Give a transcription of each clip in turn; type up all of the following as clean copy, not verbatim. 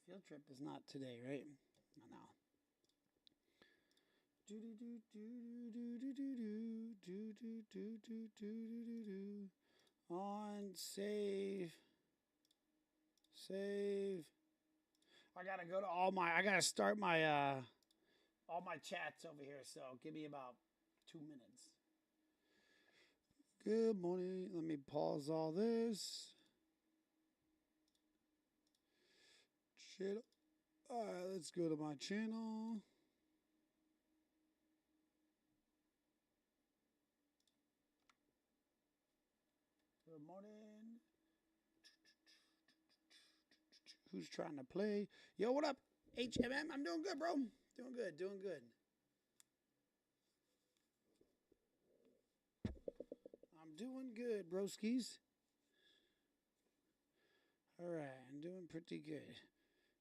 Field trip is not today, right? I know. Do do do do do do do do do do do do do. On save. Save. I gotta go to I gotta start my all my chats over here, so give me about 2 minutes. Good morning. Let me pause all this. Shit. Alright, let's go to my channel. Good morning. Who's trying to play? Yo, what up? HMM? I'm doing good, bro. Doing good, doing good. I'm doing good, broskies. Alright, I'm doing pretty good.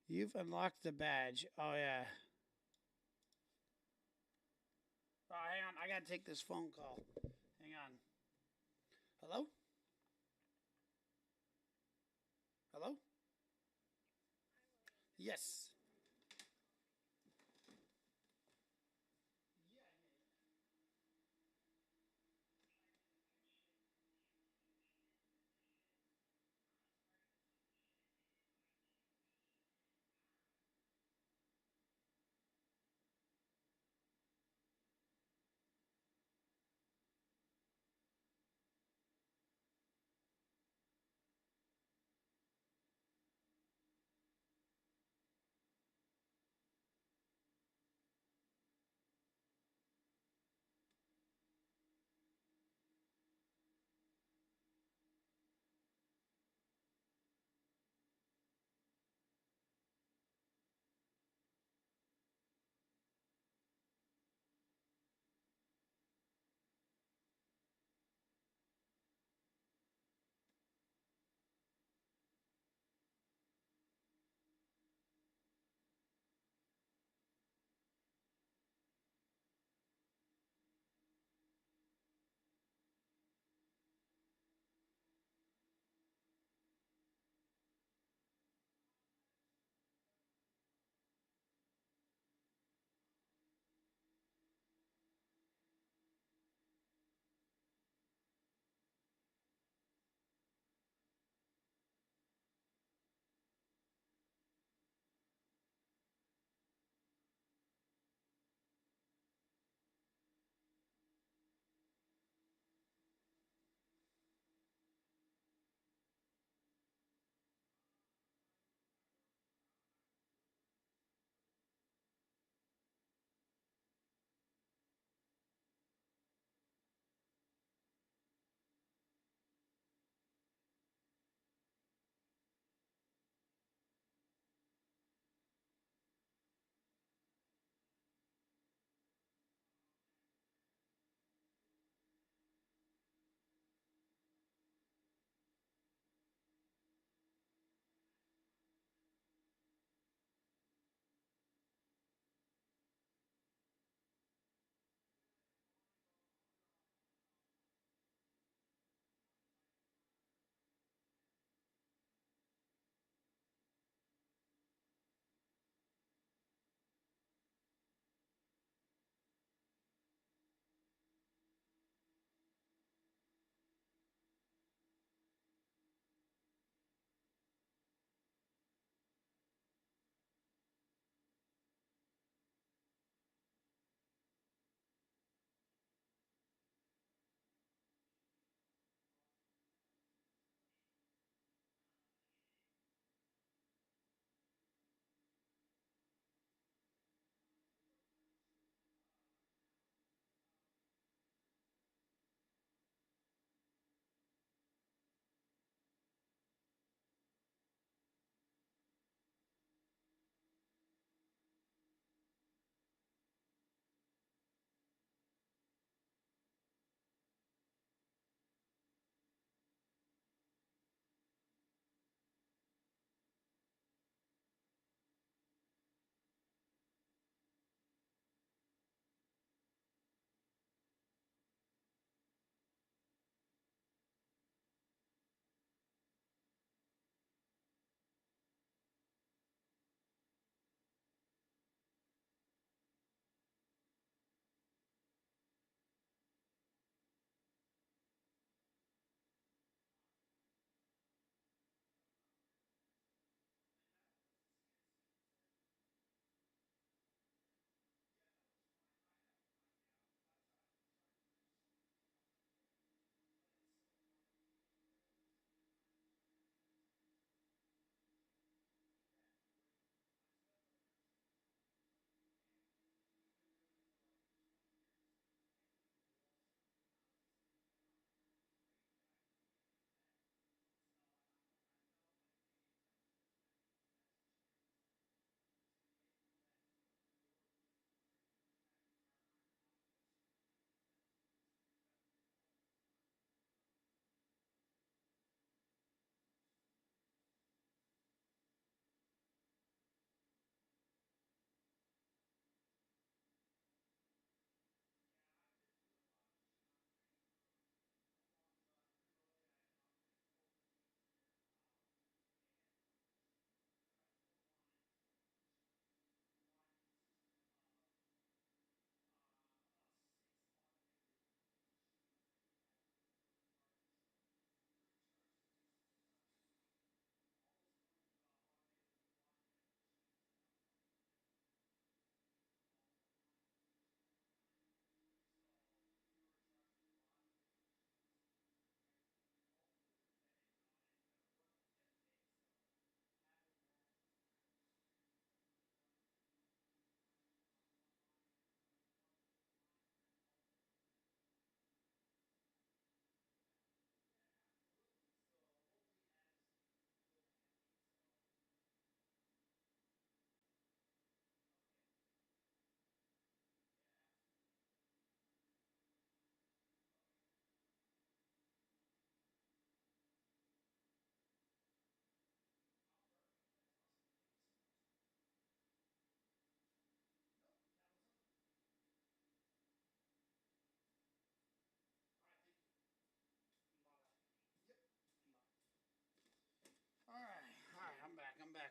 You've unlocked the badge. Oh, yeah. Oh, hang on. I gotta take this phone call. Hang on. Hello? Hello? Yes.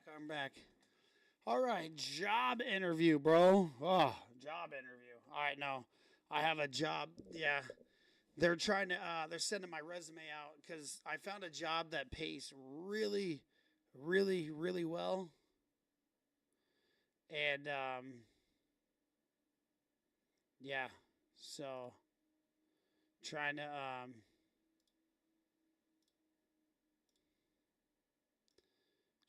I'm back. All right, job interview, bro. Oh, job interview. All right, no, I have a job. Yeah, they're trying to. They're sending my resume out because I found a job that pays really, really, really well, and yeah, so trying to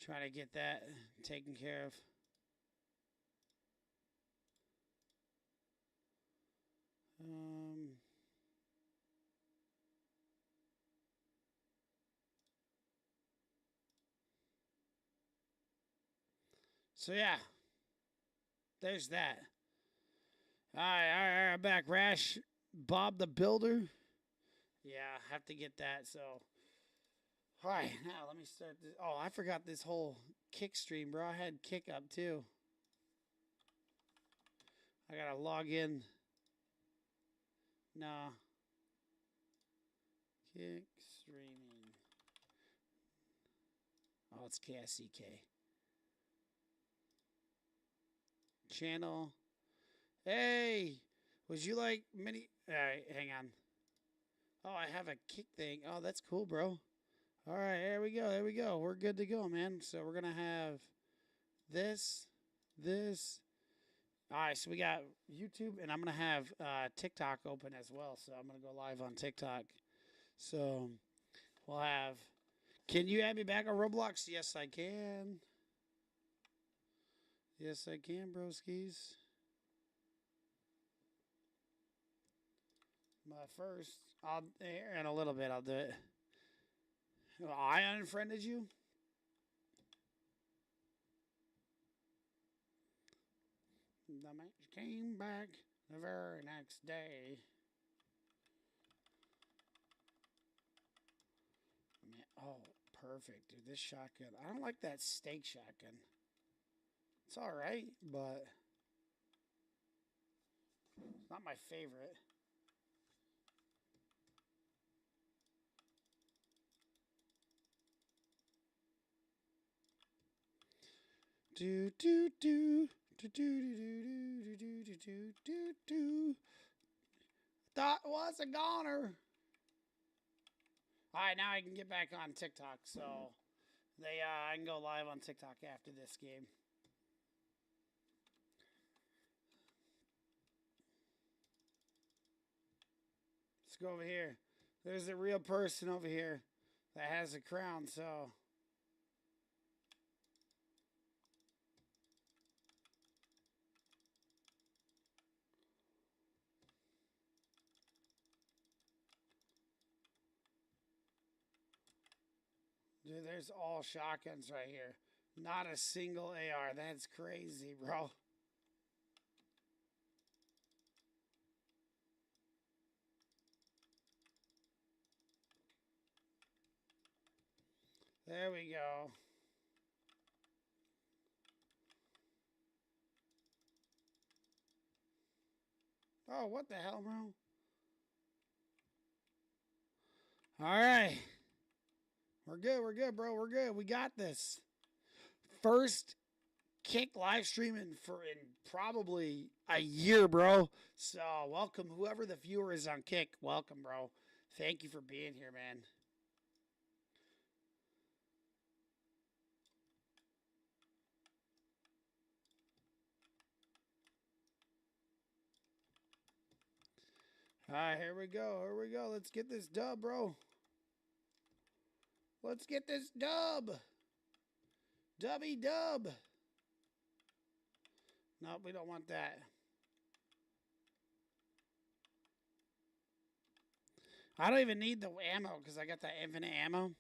trying to get that taken care of. Um, so yeah, there's that. All right, I'm back. Rash, Bob the Builder. Yeah, I have to get that. So, all right, now let me start this. Oh, I forgot this whole kick stream, bro. I had kick up too. I gotta log in. Nah. Kick streaming. Oh, it's KSCK. Channel. Hey, would you like mini? All right, hang on. Oh, I have a kick thing. Oh, that's cool, bro. All right, there we go. There we go. We're good to go, man. So we're gonna have this. All right, so we got YouTube, and I'm gonna have TikTok open as well. So I'm gonna go live on TikTok. So we'll have. Can you add me back on Roblox? Yes, I can. Yes, I can, broskies. But first, I'll in a little bit. I'll do it. I unfriended you. The match came back the very next day. Man, oh, perfect, dude. This shotgun. I don't like that steak shotgun. It's all right, but it's not my favorite. Do do do do do do do do do do do do. That was a goner. All right, now I can get back on TikTok. So I can go live on TikTok after this game. Let's go over here. There's a real person over here that has a crown. So. Dude, there's all shotguns right here. Not a single AR. That's crazy, bro. There we go. Oh, what the hell, bro? All right. We're good, bro. We're good. We got this. First kick live streaming in probably a year, bro. So welcome, whoever the viewer is on Kick. Welcome, bro. Thank you for being here, man. All right, here we go. Here we go. Let's get this dub, bro. Let's get this dub. Dubby dub. Nope, we don't want that. I don't even need the ammo because I got that infinite ammo.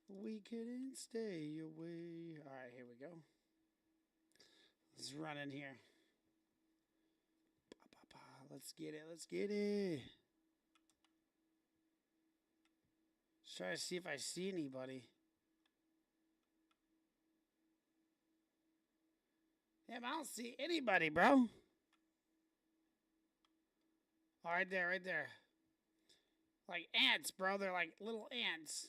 We couldn't stay away. All right, here we go. Let's run in here. Let's get it. Let's get it. Let's try to see if I see anybody. Damn, I don't see anybody, bro. Oh, right there. Like ants, bro. They're like little ants.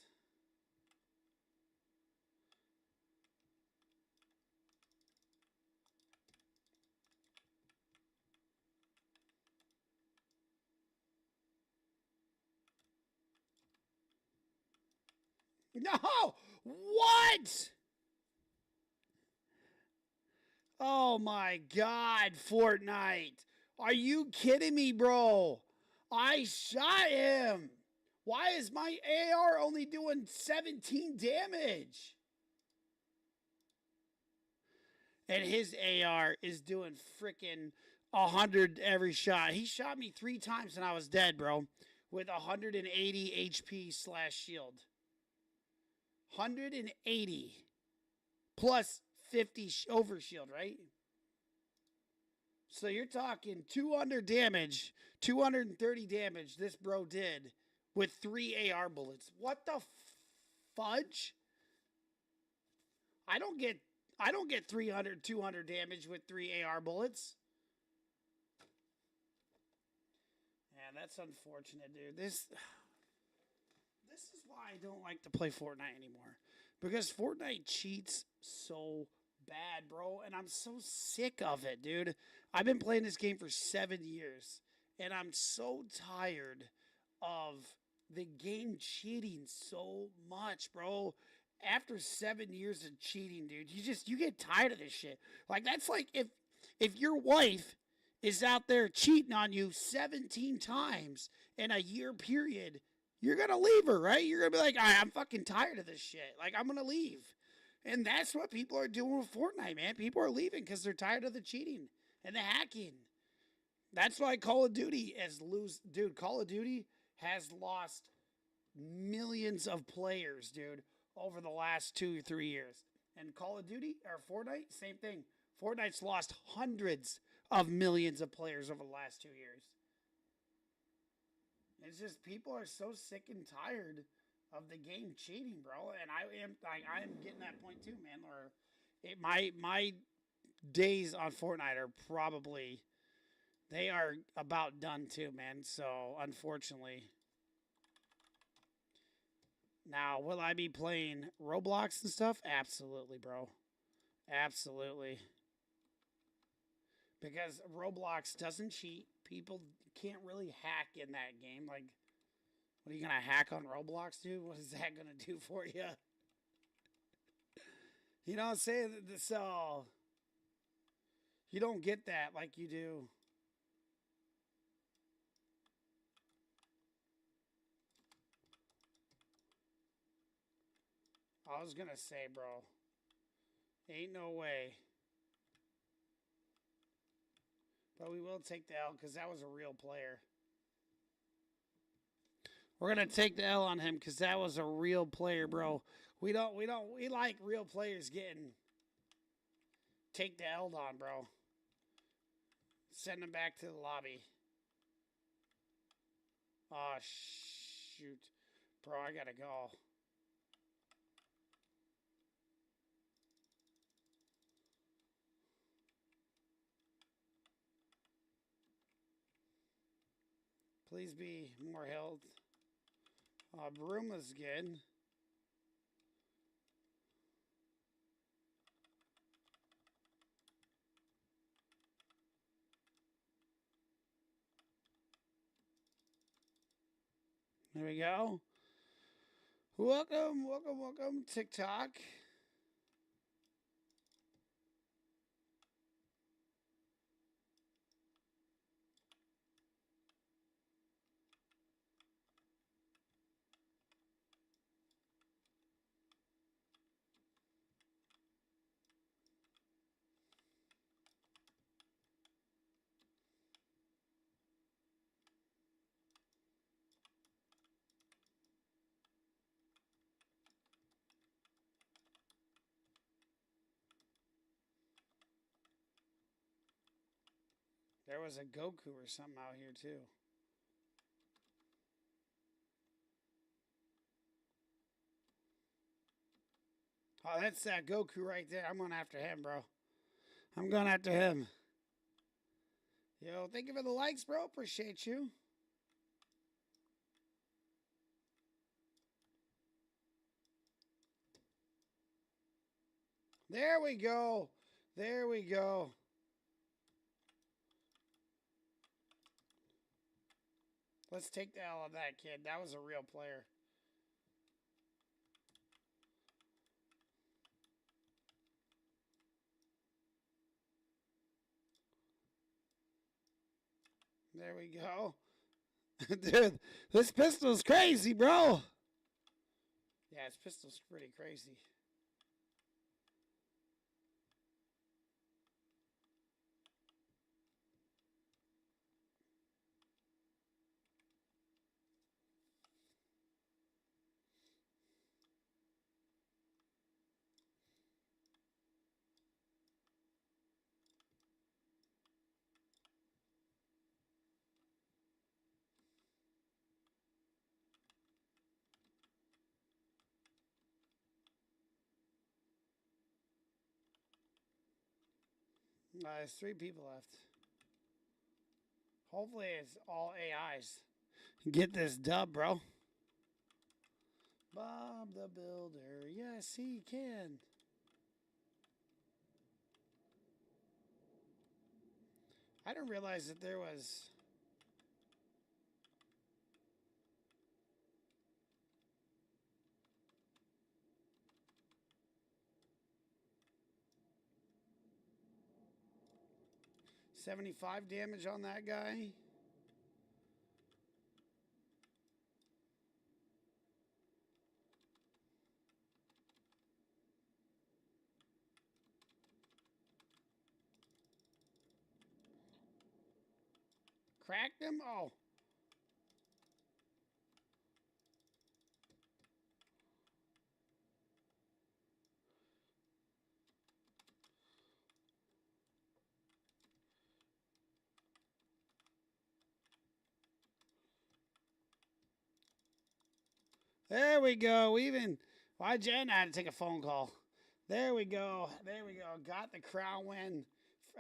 No! What? Oh my god, Fortnite. Are you kidding me, bro? I shot him. Why is my AR only doing 17 damage? And his AR is doing freaking 100 every shot. He shot me 3 times and I was dead, bro. With 180 HP slash shield. 180 plus 50 over shield, right? So you're talking 200 damage, 230 damage this bro did with 3 AR bullets. What the fudge? I don't get 300, 200 damage with 3 AR bullets. Man, that's unfortunate, dude. This is why I don't like to play Fortnite anymore. Because Fortnite cheats so bad, bro. And I'm so sick of it, dude. I've been playing this game for 7 years. And I'm so tired of the game cheating so much, bro. After 7 years of cheating, dude, you get tired of this shit. Like, that's like if your wife is out there cheating on you 17 times in a year period, you're going to leave her, right? You're going to be like, I'm fucking tired of this shit. Like, I'm going to leave. And that's what people are doing with Fortnite, man. People are leaving because they're tired of the cheating and the hacking. That's why Call of Duty Call of Duty has lost millions of players, dude, over the last 2 or 3 years. And Call of Duty or Fortnite, same thing. Fortnite's lost hundreds of millions of players over the last 2 years. It's just people are so sick and tired of the game cheating, bro. And I am getting that point too, man. My days on Fortnite are probably they are about done too, man. So unfortunately. Now, will I be playing Roblox and stuff? Absolutely, bro. Absolutely. Because Roblox doesn't cheat. People can't really hack in that game. Like, what are you going to hack on Roblox, dude? What is that going to do for you? You know what I'm saying? So, you don't get that like you do. I was going to say, bro. Ain't no way. But we will take the L because that was a real player. We're going to take the L on him because that was a real player, bro. We like real players getting take the L on, bro. Send him back to the lobby. Oh, shoot. Bro, I got to go. Please be more health. Bruma's good. There we go. Welcome, TikTok. There was a Goku or something out here, too. Oh, that's that Goku right there. I'm going after him, bro. I'm going after him. Yo, thank you for the likes, bro. Appreciate you. There we go. There we go. Let's take the L on that kid. That was a real player. There we go. Dude, this pistol's crazy, bro. Yeah, this pistol's pretty crazy. There's 3 people left. Hopefully it's all AIs. Get this dub, bro. Bob the Builder. Yes, he can. I didn't realize that there was... $75 damage on that guy. Cracked him? Oh. There we go. Even... Why Jen had to take a phone call? There we go. There we go. Got the crown win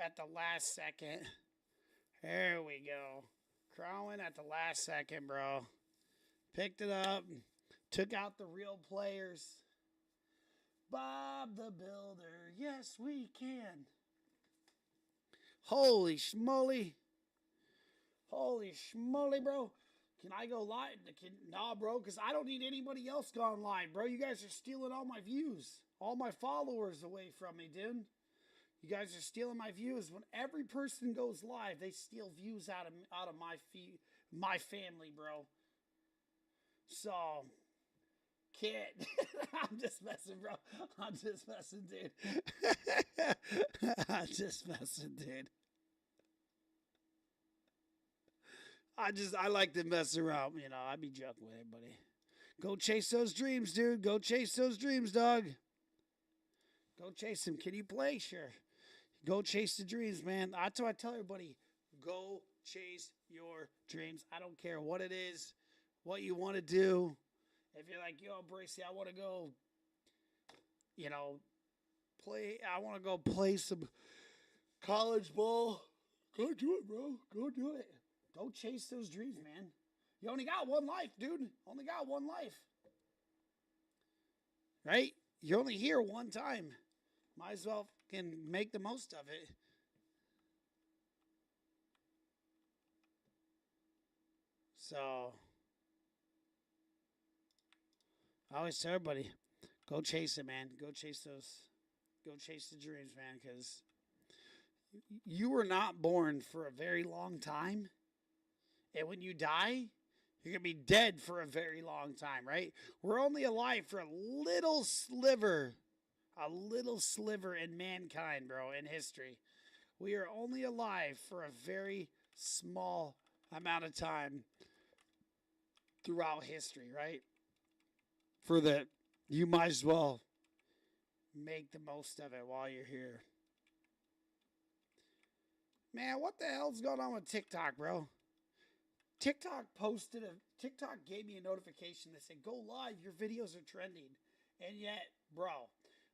at the last second. There we go. Crown win at the last second, bro. Picked it up. Took out the real players. Bob the Builder. Yes, we can. Holy schmoly. Holy schmoly, bro. Can I go live? Nah, bro, because I don't need anybody else gone live, bro. You guys are stealing all my views. All my followers away from me, dude. You guys are stealing my views. When every person goes live, they steal views out of my family, bro. So, kid. I'm just messing, bro. I'm just messing, dude. I'm just messing, dude. I like to mess around, you know. I be joking with everybody. Go chase those dreams, dude. Go chase those dreams, dog. Go chase them. Can you play? Sure. Go chase the dreams, man. That's what I tell everybody. Go chase your dreams. I don't care what it is, what you want to do. If you're like, yo, Bracey, I want to go, you know, I want to go play some college ball. Go do it, bro. Go do it. Go chase those dreams, man. You only got one life, dude. Only got one life. Right? You're only here one time. Might as well can make the most of it. So, I always tell everybody, go chase it, man. Go chase the dreams, man, because you were not born for a very long time. And when you die, you're going to be dead for a very long time, right? We're only alive for a little sliver in mankind, bro, in history. We are only alive for a very small amount of time throughout history, right? For that, you might as well make the most of it while you're here. Man, what the hell's going on with TikTok, bro? TikTok gave me a notification that said, go live, your videos are trending. And yet, bro,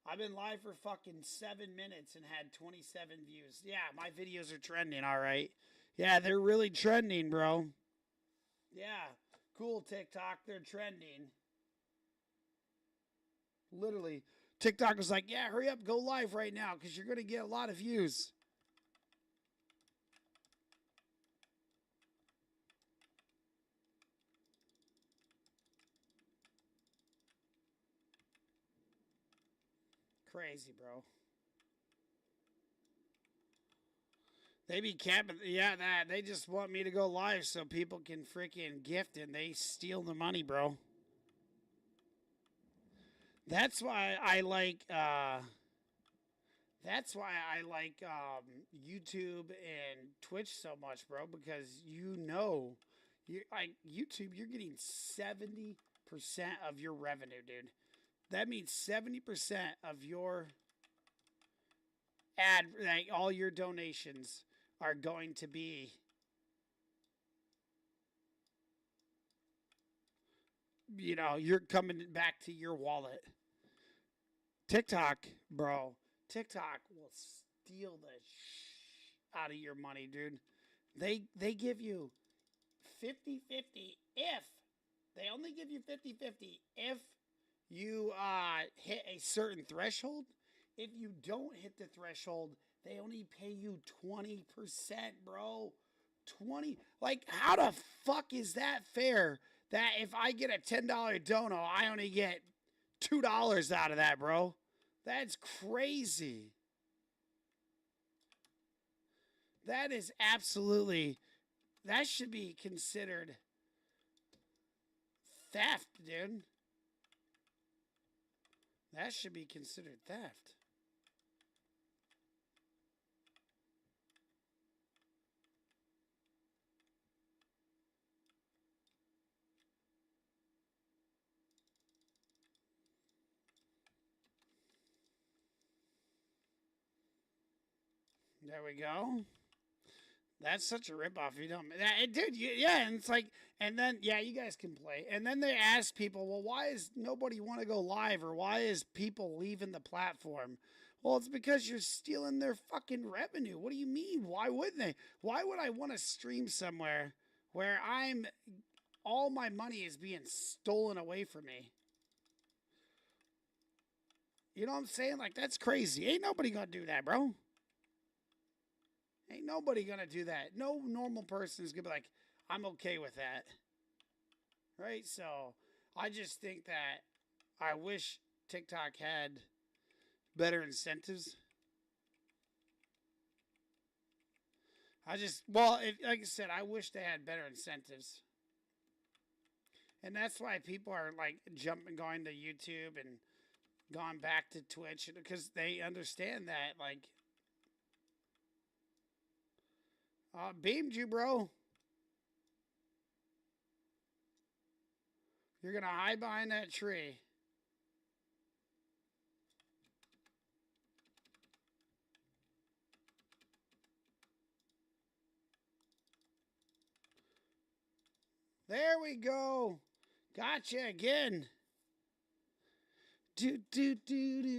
I've been live for fucking 7 minutes and had 27 views. Yeah, my videos are trending, all right. Yeah, they're really trending, bro. Yeah, cool, TikTok, they're trending. Literally, TikTok was like, yeah, hurry up, go live right now, because you're going to get a lot of views. Crazy, bro. They be capping, yeah, that. They just want me to go live so people can freaking gift and they steal the money, bro. That's why I like, YouTube and Twitch so much, bro, because you like YouTube, you're getting 70% of your revenue, dude. That means 70% of your like all your donations are going to be you're coming back to your wallet. TikTok, bro. TikTok will steal the out of your money, dude. They give you 50-50 if they only give you 50-50 if you hit a certain threshold. If you don't hit the threshold, they only pay you 20%, bro. 20. Like, how the fuck is that fair? That if I get a $10 dono, I only get $2 out of that, bro. That's crazy. That is absolutely, that should be considered theft, dude. That should be considered theft. There we go. That's such a ripoff. You don't, dude. Yeah, and it's like, and then yeah, you guys can play. And then they ask people, well, why is nobody want to go live, or why is people leaving the platform? Well, it's because you're stealing their fucking revenue. What do you mean? Why wouldn't they? Why would I want to stream somewhere where all my money is being stolen away from me? You know what I'm saying? Like, that's crazy. Ain't nobody gonna do that, bro. Ain't nobody gonna do that. No normal person is gonna be like, I'm okay with that. Right? So I just think that I wish TikTok had better incentives. Like I said, I wish they had better incentives. And that's why people are like going to YouTube and gone back to Twitch, because they understand that, like, beamed you, bro. You're going to hide behind that tree. There we go. Gotcha again. Do do do do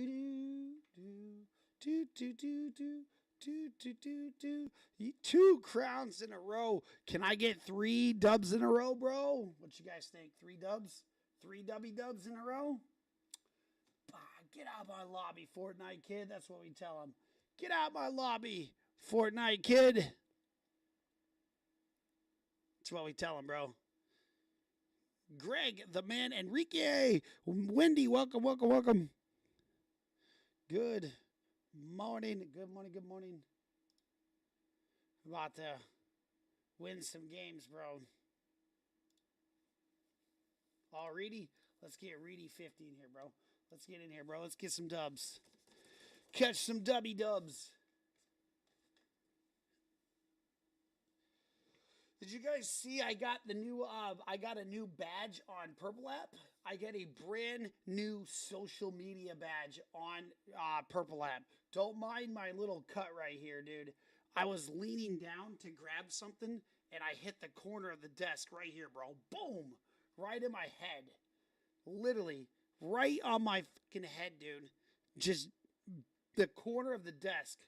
do do do do do. 2 crowns in a row. Can I get 3 dubs in a row, bro? What you guys think? 3 dubs? 3 dubs in a row? Get out of my lobby, Fortnite kid. That's what we tell them. Get out of my lobby, Fortnite kid. That's what we tell them, bro. Greg, the man, Enrique, Wendy, welcome. Good morning. About to win some games, bro. All Reedy? Let's get Reedy 50 in here, bro. Let's get in here, bro. Let's get some dubs. Catch some dubby dubs. Did you guys see I got a new badge on Purple App? I get a brand new social media badge on Purple App. Don't mind my little cut right here, dude. I was leaning down to grab something, and I hit the corner of the desk right here, bro. Boom! Right in my head. Literally, right on my fucking head, dude. Just the corner of the desk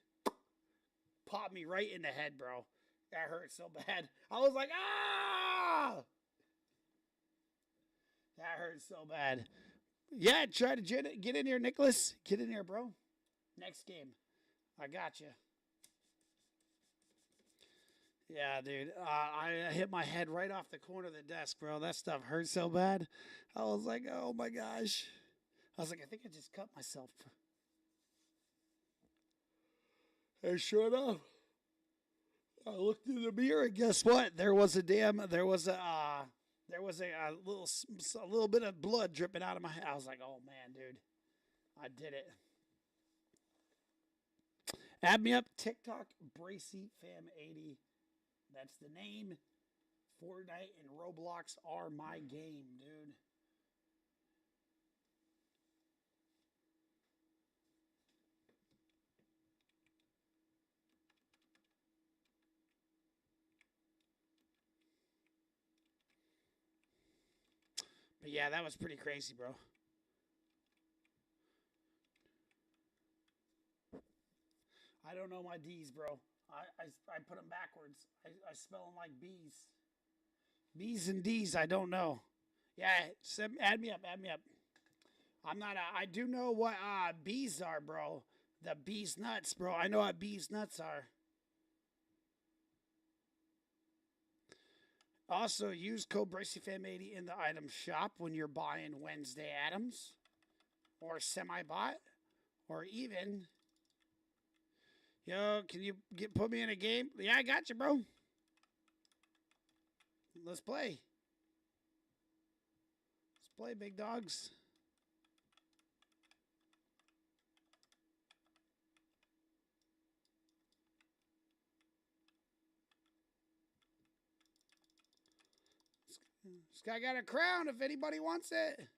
popped me right in the head, bro. That hurt so bad. I was like, ah! That hurt so bad. Yeah, try to get in here, Nicholas. Get in here, bro. Next game. I got you. Yeah, dude. I hit my head right off the corner of the desk, bro. That stuff hurt so bad. I was like, oh my gosh. I was like, I think I just cut myself. And sure enough, I looked in the mirror and guess what? There was a little bit of blood dripping out of my head. I was like, oh man, dude, I did it. Add me up, TikTok, Bracy Fam 80. That's the name. Fortnite and Roblox are my game, dude. But yeah, that was pretty crazy, bro. I don't know my D's, bro. I put them backwards. I spell them like B's. B's and D's, I don't know. Yeah, add me up, add me up. I'm not, I do know what B's are, bro. The B's nuts, bro. I know what B's nuts are. Also, use code BracyFam80 in the item shop when you're buying Wednesday Adams or semi-bot or even, yo, can you put me in a game? Yeah, I got you, bro. Let's play. Let's play, big dogs. This guy got a crown if anybody wants it.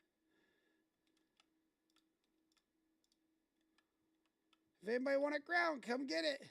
If anybody want a crown, come get it.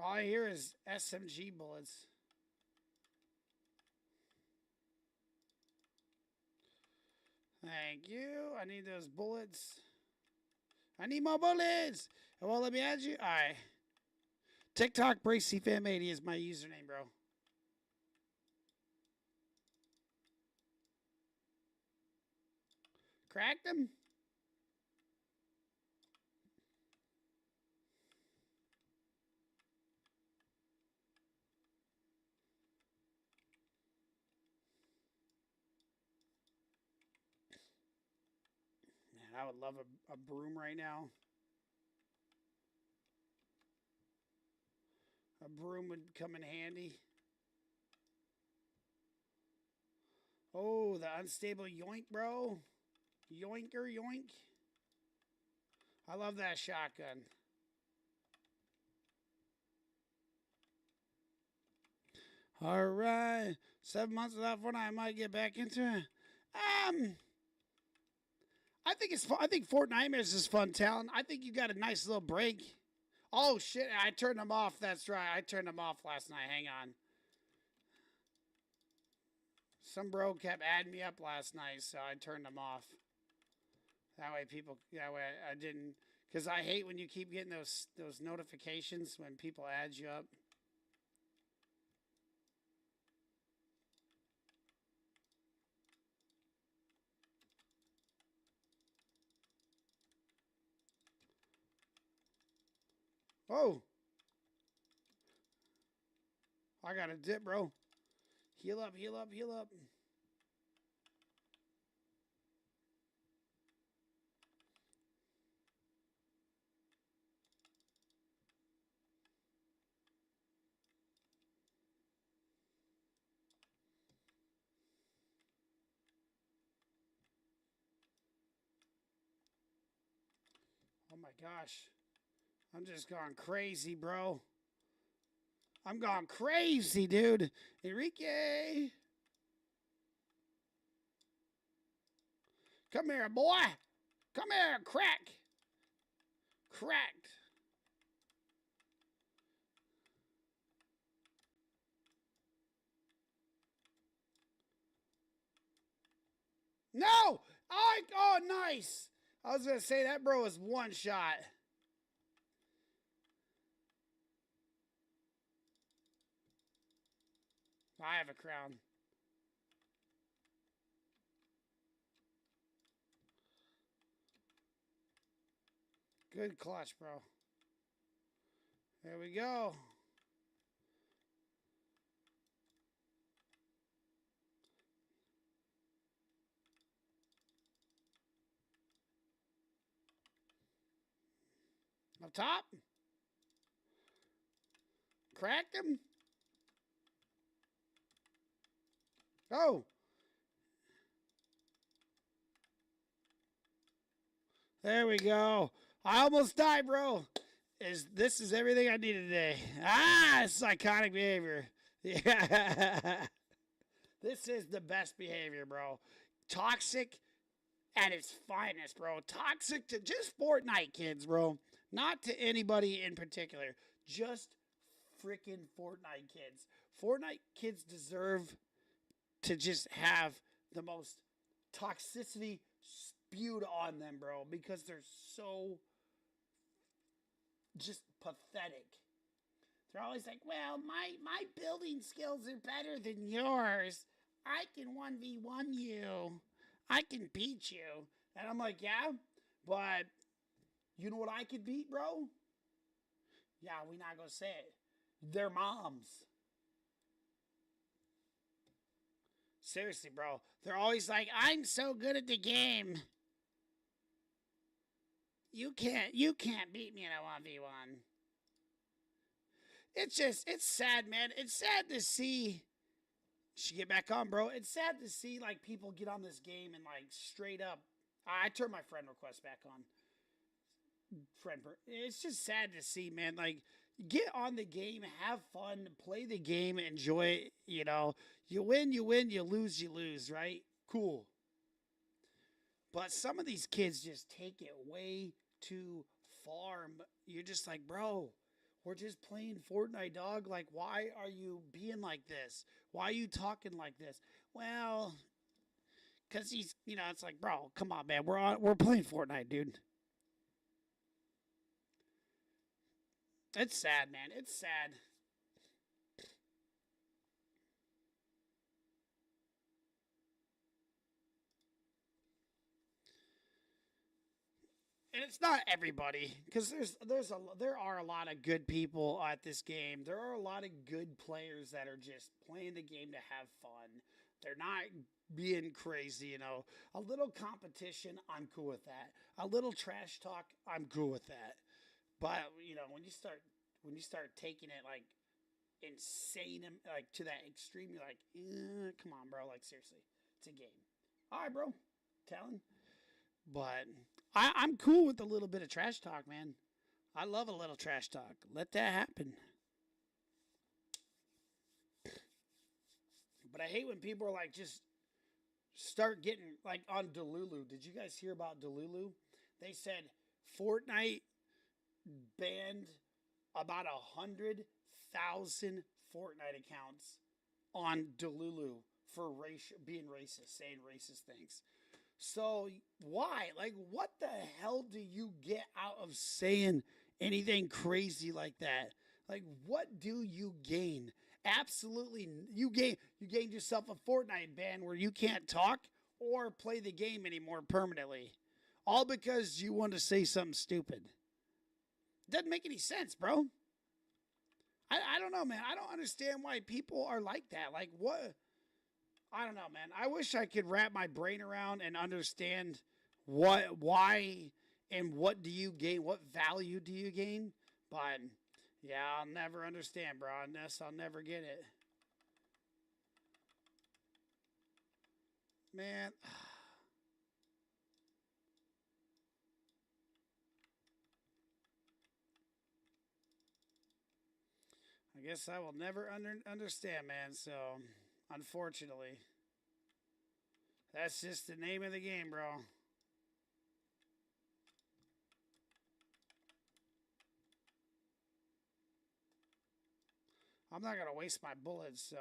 All I hear is SMG bullets. Thank you. I need those bullets. I need more bullets. It won't let me add you. All right. TikTok BracyFam80 is my username, bro. Cracked him? Man, I would love a broom right now. A broom would come in handy. Oh, the unstable yoink, bro. Yoinker, yoink. I love that shotgun. All right. 7 months without Fortnite, I might get back into it. I think it's fun. I think Fortnite is fun talent. I think you got a nice little break. Oh shit! I turned them off. That's right. I turned them off last night. Hang on. Some bro kept adding me up last night, so I turned them off. That way, I didn't. Because I hate when you keep getting those notifications when people add you up. Oh! I got a dip, bro. Heal up, heal up, heal up. Oh my gosh. I'm just going crazy, bro. I'm going crazy, dude. Enrique. Come here, boy. Come here, crack. Cracked. No! Oh, nice. I was going to say that bro is one shot. I have a crown. Good clutch, bro. There we go. Up top. Cracked him. Oh. There we go. I almost died, bro. This is everything I needed today. Ah, psychotic behavior. Yeah. This is the best behavior, bro. Toxic at its finest, bro. Toxic to just Fortnite kids, bro. Not to anybody in particular. Just freaking Fortnite kids. Fortnite kids deserve to just have the most toxicity spewed on them, bro, because they're so just pathetic. They're always like, well, my building skills are better than yours. I can 1v1 you. I can beat you. And I'm like, yeah, but you know what I could beat, bro? Yeah, we not gonna say it. Their moms. Seriously, bro. They're always like, I'm so good at the game. You can't beat me in a 1v1. It's sad, man. It's sad to see. Should get back on, bro. It's sad to see like people get on this game and like straight up. I turned my friend request back on. It's just sad to see, man. Like, get on the game, have fun, play the game, enjoy it. You know, you win, you lose, right? Cool. But some of these kids just take it way too far. You're just like, bro, we're just playing Fortnite, dog. Like, why are you being like this? Why are you talking like this? Well, because he's, it's like, bro, come on, man. We're playing Fortnite, dude. It's sad, man. It's sad. And it's not everybody, because there are a lot of good people at this game. There are a lot of good players that are just playing the game to have fun. They're not being crazy, A little competition, I'm cool with that. A little trash talk, I'm cool with that. But when you start taking it like insane, like to that extreme, you're like, come on, bro. Like, seriously, it's a game. All right, bro. Talon. But I'm cool with a little bit of trash talk, man. I love a little trash talk. Let that happen. But I hate when people are like, just start getting like on Delulu. Did you guys hear about Delulu? They said Fortnite banned about 100,000 Fortnite accounts on Delulu for being racist, saying racist things. So why? Like, what the hell do you get out of saying anything crazy like that? Like, what do you gain? Absolutely, you gained yourself a Fortnite ban where you can't talk or play the game anymore permanently, all because you want to say something stupid. Doesn't make any sense, bro. I don't know, man. I don't understand why people are like that. Like, what? I don't know, man. I wish I could wrap my brain around and understand why, and what do you gain? What value do you gain? But, yeah, I'll never understand, bro. Unless I'll never get it. Man. I guess I will never understand, man. So, unfortunately, that's just the name of the game, bro. I'm not going to waste my bullets, so.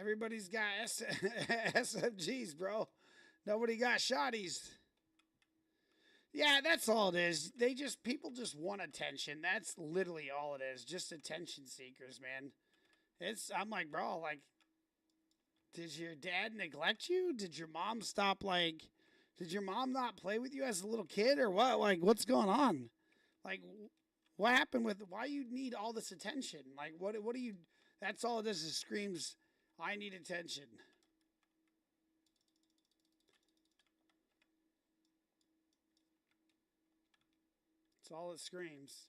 Everybody's got SMGs, bro. Nobody got shotties. Yeah, that's all it is. People just want attention. That's literally all it is. Just attention seekers, man. I'm like, bro, like, did your dad neglect you? Did your mom did your mom not play with you as a little kid or what? Like, what's going on? Like, what happened why you need all this attention? Like, what do you, that's all it is screams, I need attention. That's all it screams.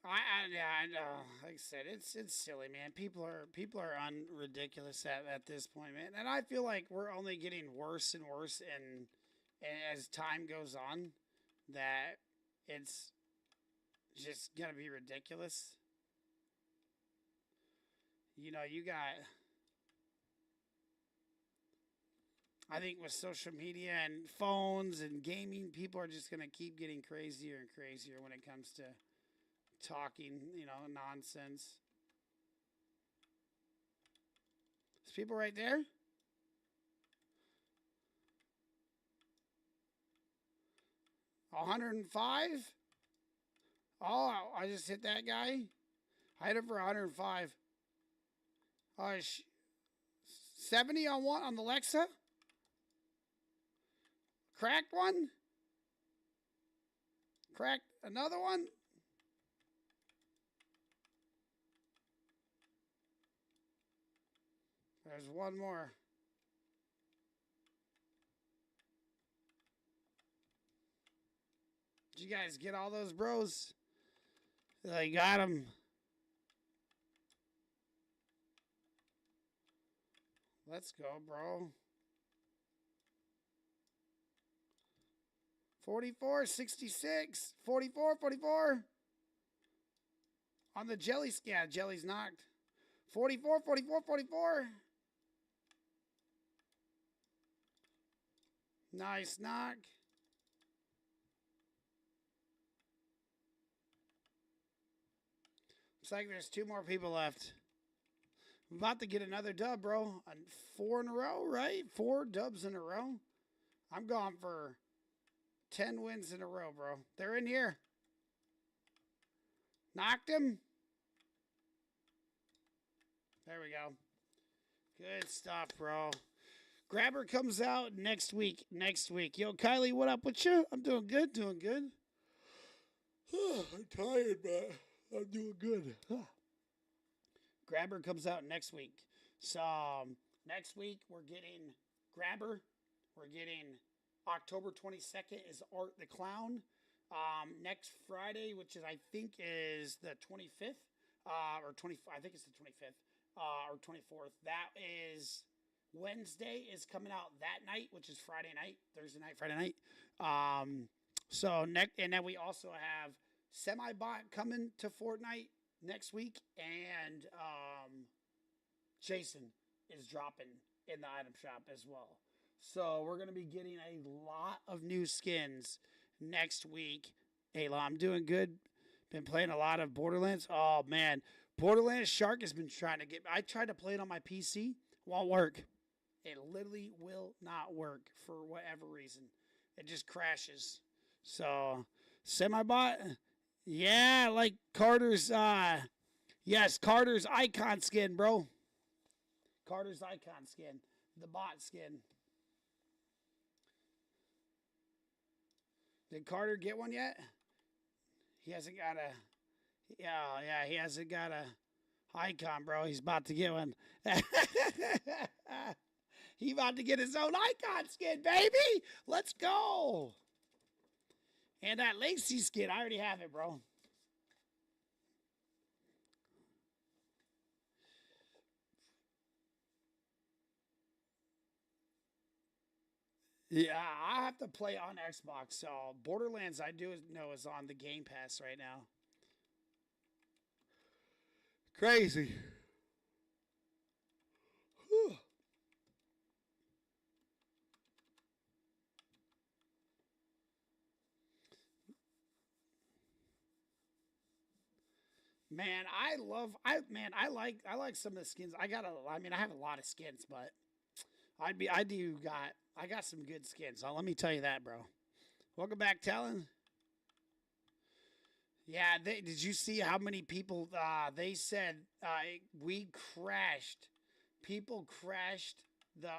I know. Like I said, it's silly, man. People are ridiculous at this point, man. And I feel like we're only getting worse and worse, and as time goes on, that it's just gonna be ridiculous. You know, you got. I think with social media and phones and gaming, people are just gonna keep getting crazier and crazier when it comes to talking, nonsense. There's people right there. $105? Oh, I just hit that guy. I hit him for 105. 70 on one on the Lexa. Cracked one. Cracked another one. There's one more. Did you guys get all those bros? They got them. Let's go, bro. 44, 66, 44, 44. On the jelly, yeah, jelly's knocked. 44, 44, 44. Nice knock. Looks like there's 2 more people left. I'm about to get another dub, bro. 4 in a row, right? 4 dubs in a row. I'm going for 10 wins in a row, bro. They're in here. Knocked him. There we go. Good stuff, bro. Grabber comes out next week. Yo, Kylie, what up with you? I'm doing good, I'm tired, but I'm doing good. Grabber comes out next week. So, next week we're getting Grabber. We're getting October 22nd is Art the Clown. Next Friday, which I think is the 25th, or 20, I think it's the 25th, or 24th. That is Wednesday is coming out that night, which is Friday night, Thursday night, Friday night. And then we also have Semibot coming to Fortnite next week, and Jason is dropping in the item shop as well. So we're going to be getting a lot of new skins next week. Hey, I'm doing good. Been playing a lot of Borderlands. Oh, man. Borderlands Shark has been trying to get... I tried to play it on my PC. Won't work. It literally will not work for whatever reason. It just crashes. So, Semibot. Yeah, like Carter's... yes, Carter's icon skin, bro. Carter's icon skin. The bot skin. Did Carter get one yet? He hasn't got a... Yeah, he hasn't got a icon, bro. He's about to get one. He about to get his own icon skin, baby. Let's go. And that Lacey skin, I already have it, bro. Yeah, I have to play on Xbox. So Borderlands, I do know, is on the Game Pass right now. Crazy. Whew. Man, I like some of the skins. I have a lot of skins, but I got some good skins. So let me tell you that, bro. Welcome back, Talon. Yeah, did you see how many people they said we crashed? People crashed the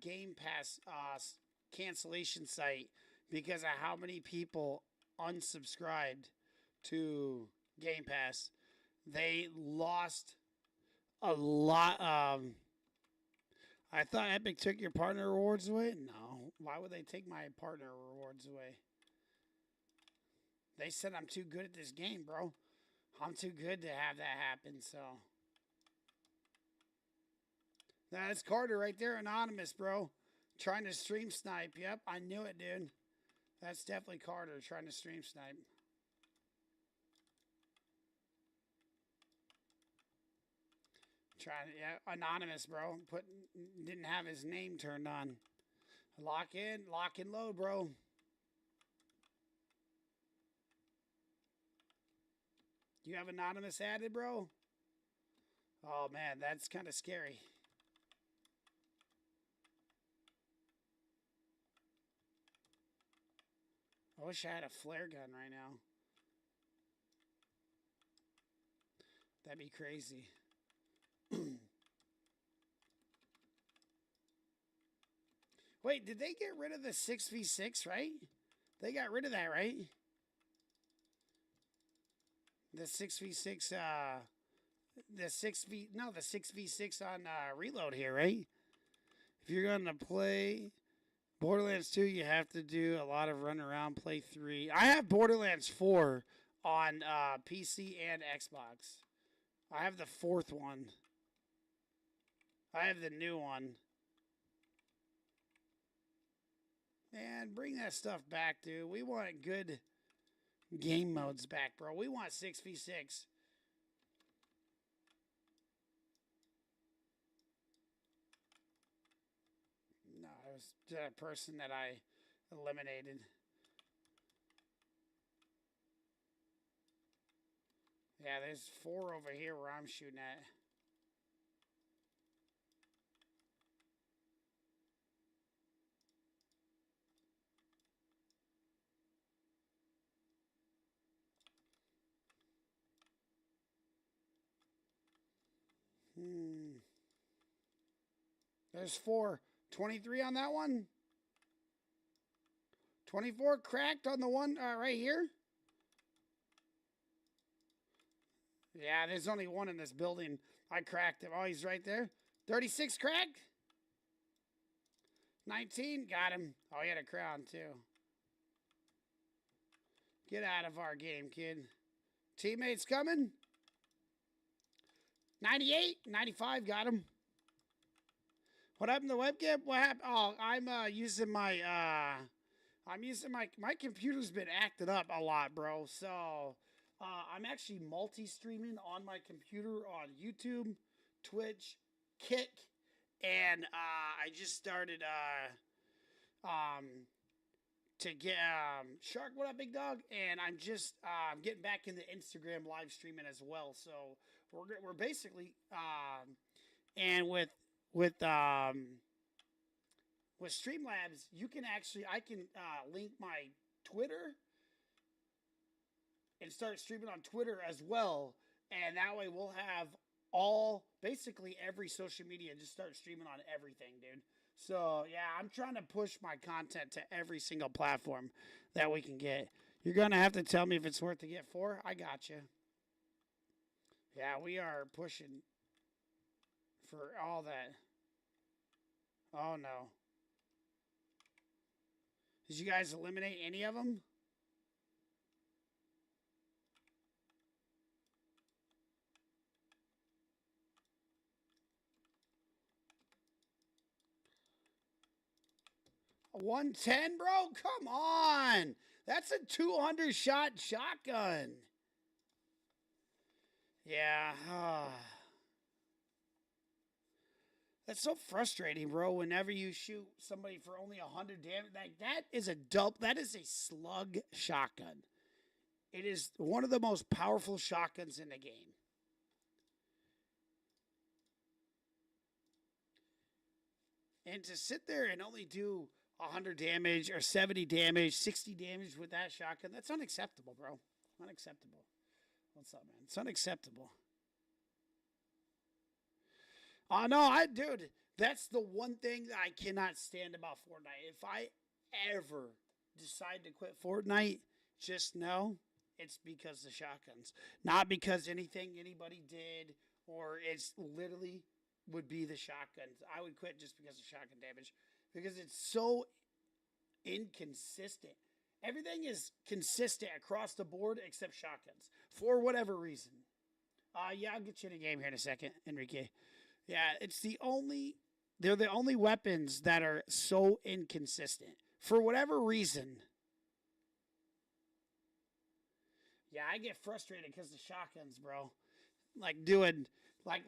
Game Pass cancellation site because of how many people unsubscribed to Game Pass. They lost a lot. I thought Epic took your partner rewards away. No, why would they take my partner rewards away? They said I'm too good at this game, bro. I'm too good to have that happen, so. That's Carter right there, anonymous, bro. Trying to stream snipe. Yep, I knew it, dude. That's definitely Carter trying to stream snipe. Yeah, anonymous, bro. Didn't have his name turned on. Lock and load, bro. You have anonymous added, bro? Oh man, that's kind of scary. I wish I had a flare gun right now. That'd be crazy. Wait, did they get rid of the 6v6, right? They got rid of that, right? The 6v6, the 6v6 on reload here, right? If you're going to play Borderlands 2, you have to do a lot of run around, play 3. I have Borderlands 4 on PC and Xbox. I have the 4th one. I have the new one. Man, bring that stuff back, dude. We want good game modes back, bro. We want 6v6. No, it was the person that I eliminated. Yeah, there's 4 over here where I'm shooting at. There's 4. 23 on that one. 24 cracked on the one right here. Yeah, there's only one in this building. I cracked him. Oh, he's right there. 36 cracked. 19, got him. Oh, he had a crown too. Get out of our game, kid. Teammates coming. 98, 95, got him. What happened to the webcam? What happened? Oh, I'm using my my computer's been acting up a lot, bro. So I'm actually multi-streaming on my computer on YouTube, Twitch, Kick, and I just started to get Shark. What up, big dog? And I'm just getting back into Instagram live streaming as well. So we're basically and with Streamlabs, you can actually I can link my Twitter and start streaming on Twitter as well, and that way we'll have basically every social media, and just start streaming on everything, dude. So yeah, I'm trying to push my content to every single platform that we can get. You're gonna have to tell me if it's worth to get 4. I got you. Yeah, we are pushing for all that. Oh no. Did you guys eliminate any of them? 110, bro? Come on. That's a 200 shot shotgun. Yeah. That's so frustrating, bro. Whenever you shoot somebody for only 100 damage, like that is a slug shotgun. It is one of the most powerful shotguns in the game. And to sit there and only do 100 damage or 70 damage, 60 damage with that shotgun, that's unacceptable, bro. Unacceptable. What's up, man? It's unacceptable. Oh, no, dude, that's the one thing that I cannot stand about Fortnite. If I ever decide to quit Fortnite, just know it's because of shotguns. Not because anything anybody did, or it's literally would be the shotguns. I would quit just because of shotgun damage. Because it's so inconsistent. Everything is consistent across the board except shotguns. For whatever reason. Yeah, I'll get you in a game here in a second, Enrique. Yeah, they're the only weapons that are so inconsistent. For whatever reason. Yeah, I get frustrated because of shotguns, bro.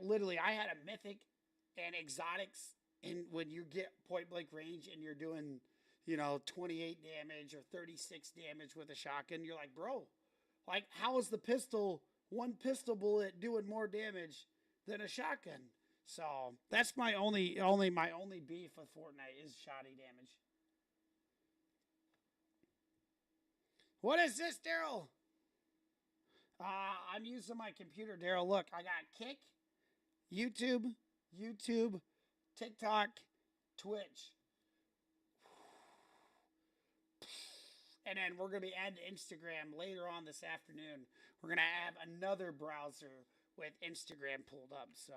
Literally, I had a mythic and exotics, and when you get point blank range and you're doing, 28 damage or 36 damage with a shotgun, you're like, bro, like, how is one pistol bullet doing more damage than a shotgun? So that's my only beef with Fortnite is shotty damage. What is this, Daryl? I'm using my computer, Daryl. Look, I got Kick, YouTube, TikTok, Twitch. And then we're going to be adding Instagram later on this afternoon. We're going to have another browser with Instagram pulled up. So,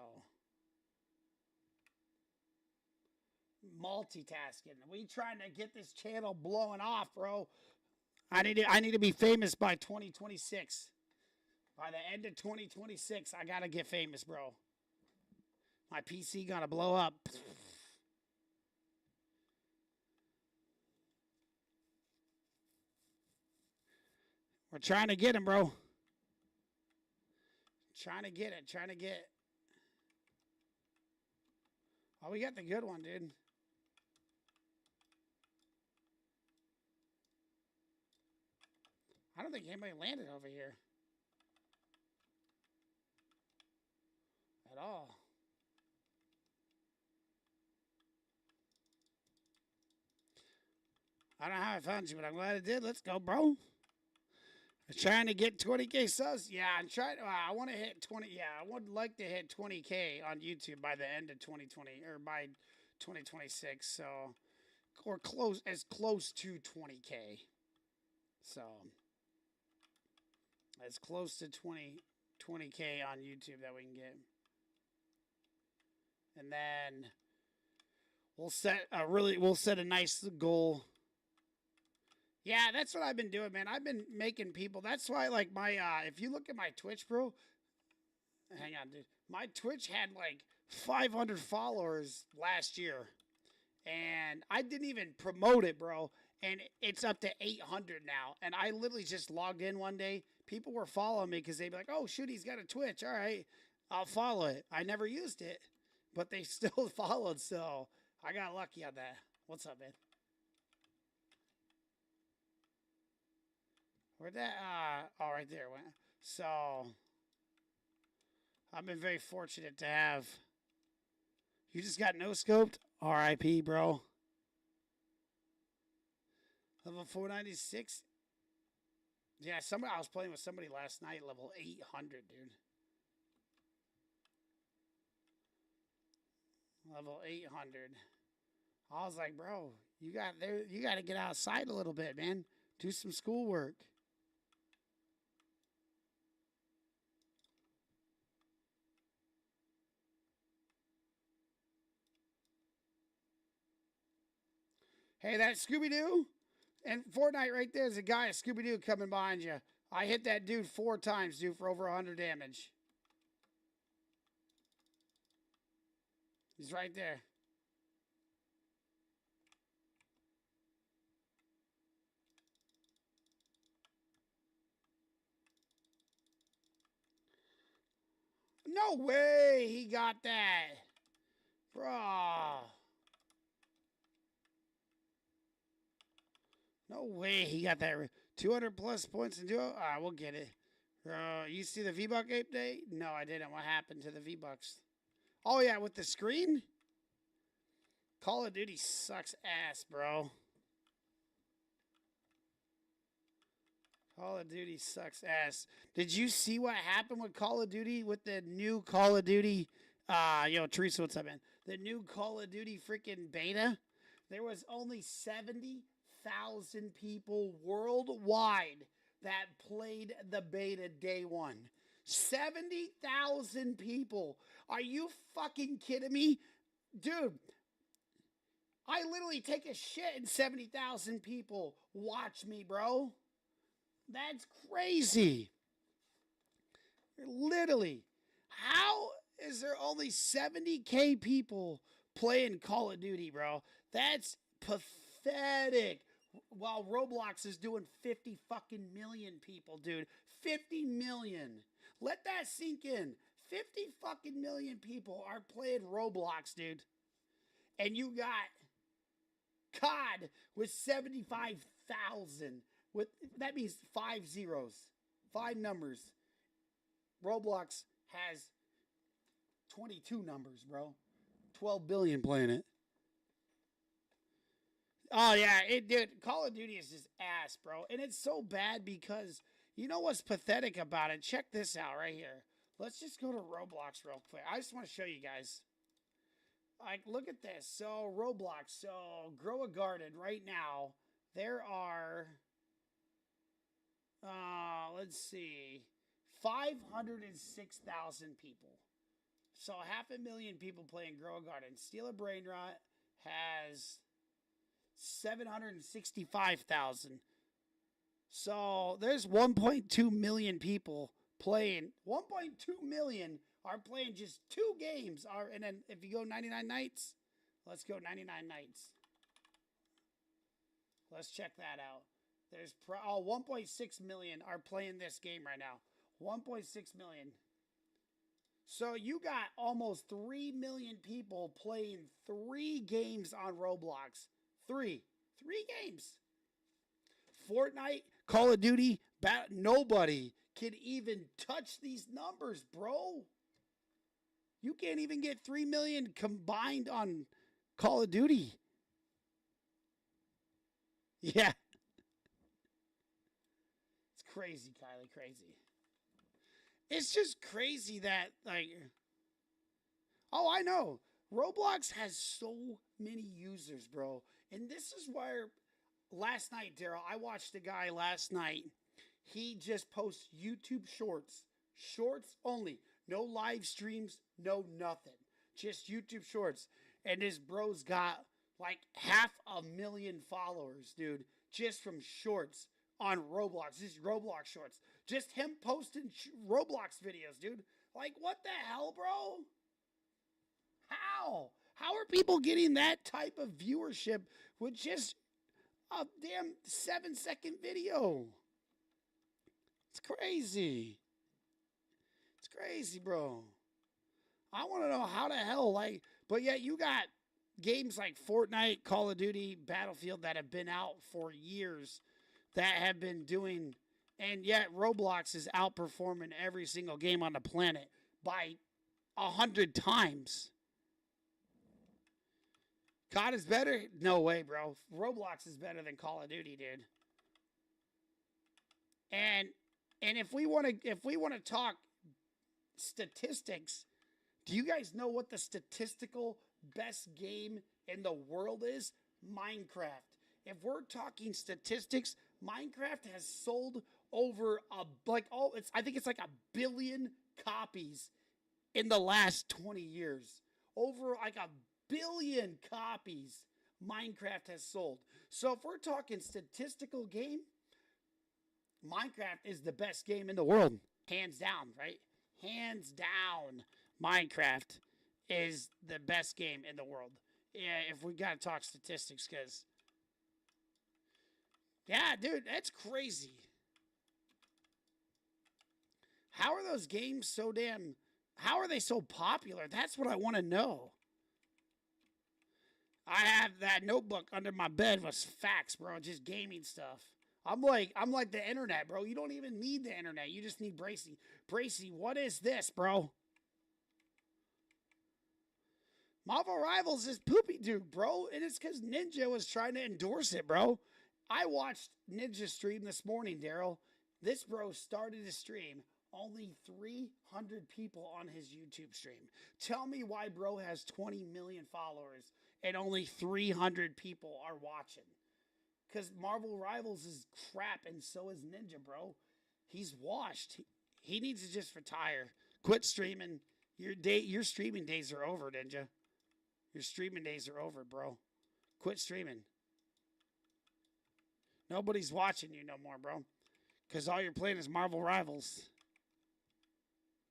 multitasking. We trying to get this channel blowing off, bro. I need to be famous by 2026. By the end of 2026, I got to get famous, bro. My PC got to blow up. We're trying to get him, bro. Trying to get it. Oh, we got the good one, dude. I don't think anybody landed over here. At all. I don't know how I found you, but I'm glad I did. Let's go, bro. I'm trying to get 20K subs. Yeah, I'm trying. I want to hit 20. Yeah, I would like to hit 20K on YouTube by the end of 2020 or by 2026. So, or as close to 20K. So, as close to 20K on YouTube that we can get. And then we'll set a nice goal. Yeah, that's what I've been doing, man. I've been making people. That's why, like, if you look at my Twitch, bro. Hang on, dude. My Twitch had, like, 500 followers last year. And I didn't even promote it, bro. And it's up to 800 now. And I literally just logged in one day. People were following me because they'd be like, oh, shoot, he's got a Twitch. All right, I'll follow it. I never used it. But they still followed, so I got lucky on that. What's up, man? Where'd that, right there went. So, I've been very fortunate to have. You just got no-scoped? RIP, bro. Level 496? Yeah, I was playing with somebody last night, level 800, dude. Level 800. I was like, bro, you got to get outside a little bit, man. Do some schoolwork. Hey, that Scooby-Doo and Fortnite right there is a guy, a Scooby-Doo coming behind you. I hit that dude 4 times, dude, for over 100 damage. He's right there. No way he got that. Bruh. No way he got that. 200 plus points in duo. Alright, we'll get it. You see the V-Buck update? No, I didn't. What happened to the V-Bucks? Oh, yeah, with the screen? Call of Duty sucks ass, bro. Call of Duty sucks ass. Did you see what happened with Call of Duty with the new Call of Duty? Teresa, what's up, man? The new Call of Duty freaking beta? There was only 70,000 people worldwide that played the beta day one. 70,000 people. Are you fucking kidding me? Dude, I literally take a shit and 70,000 people watch me, bro. That's crazy. Literally. How is there only 70K people playing Call of Duty, bro? That's pathetic. While Roblox is doing 50 fucking million people, dude. 50 million. Let that sink in. 50 fucking million people are playing Roblox, dude. And you got COD with 75,000. That means 5 zeros. 5 numbers. Roblox has 22 numbers, bro. 12 billion playing it. Oh, yeah, dude, Call of Duty is just ass, bro. And it's so bad because, you know what's pathetic about it? Check this out right here. Let's just go to Roblox real quick. I just want to show you guys. Like, look at this. So, Roblox. So, Grow a Garden right now. There are, let's see, 506,000 people. So, 500,000 people playing Grow a Garden. Steal a Brain Rot has 765,000. So there's 1.2 million people playing. 1.2 million are playing just 2 games. And then if you go 99 nights, let's go 99 nights. Let's check that out. There's 1.6 million are playing this game right now. 1.6 million. So you got almost 3 million people playing 3 games on Roblox. 3 games. Fortnite, Call of Duty, nobody can even touch these numbers, bro. You can't even get 3 million combined on Call of Duty. Yeah. It's crazy, Kylie, crazy. It's just crazy that, like, oh, I know. Roblox has so many users, bro. And this is where last night, Daryl, I watched a guy last night. He just posts YouTube shorts. Shorts only. No live streams, no nothing. Just YouTube shorts. And this bro's got like 500,000 followers, dude. Just from shorts on Roblox. Just Roblox shorts. Just him posting Roblox videos, dude. Like, what the hell, bro? How? How are people getting that type of viewership with just a damn 7-second video? It's crazy. It's crazy, bro. I want to know how the hell, like, but yet you got games like Fortnite, Call of Duty, Battlefield that have been out for years that have been doing, and yet Roblox is outperforming every single game on the planet by 100 times. COD is better? No way, bro. Roblox is better than Call of Duty, dude. And if we want to talk statistics, do you guys know what the statistical best game in the world is? Minecraft. If we're talking statistics, Minecraft has sold over I think it's like 1 billion copies in the last 20 years. Over like 1 billion copies Minecraft has sold. So if we're talking statistical game, Minecraft is the best game in the world. Hands down, right? Hands down, Minecraft is the best game in the world. Yeah, if we got to talk statistics, because, yeah, dude, that's crazy. How are those games so damn How are they so popular? That's what I want to know. I have that notebook under my bed with facts, bro. Just gaming stuff. I'm like the internet, bro. You don't even need the internet. You just need Bracy. Bracy, what is this, bro? Marvel Rivals is poopy dude, bro. And it's because Ninja was trying to endorse it, bro. I watched Ninja stream this morning, Daryl. This bro started a stream. Only 300 people on his YouTube stream. Tell me why bro has 20 million followers and only 300 people are watching. Because Marvel Rivals is crap and so is Ninja, bro. He's washed. He needs to just retire. Quit streaming. Your streaming days are over, Ninja. Your streaming days are over, bro. Quit streaming. Nobody's watching you no more, bro. Because all you're playing is Marvel Rivals.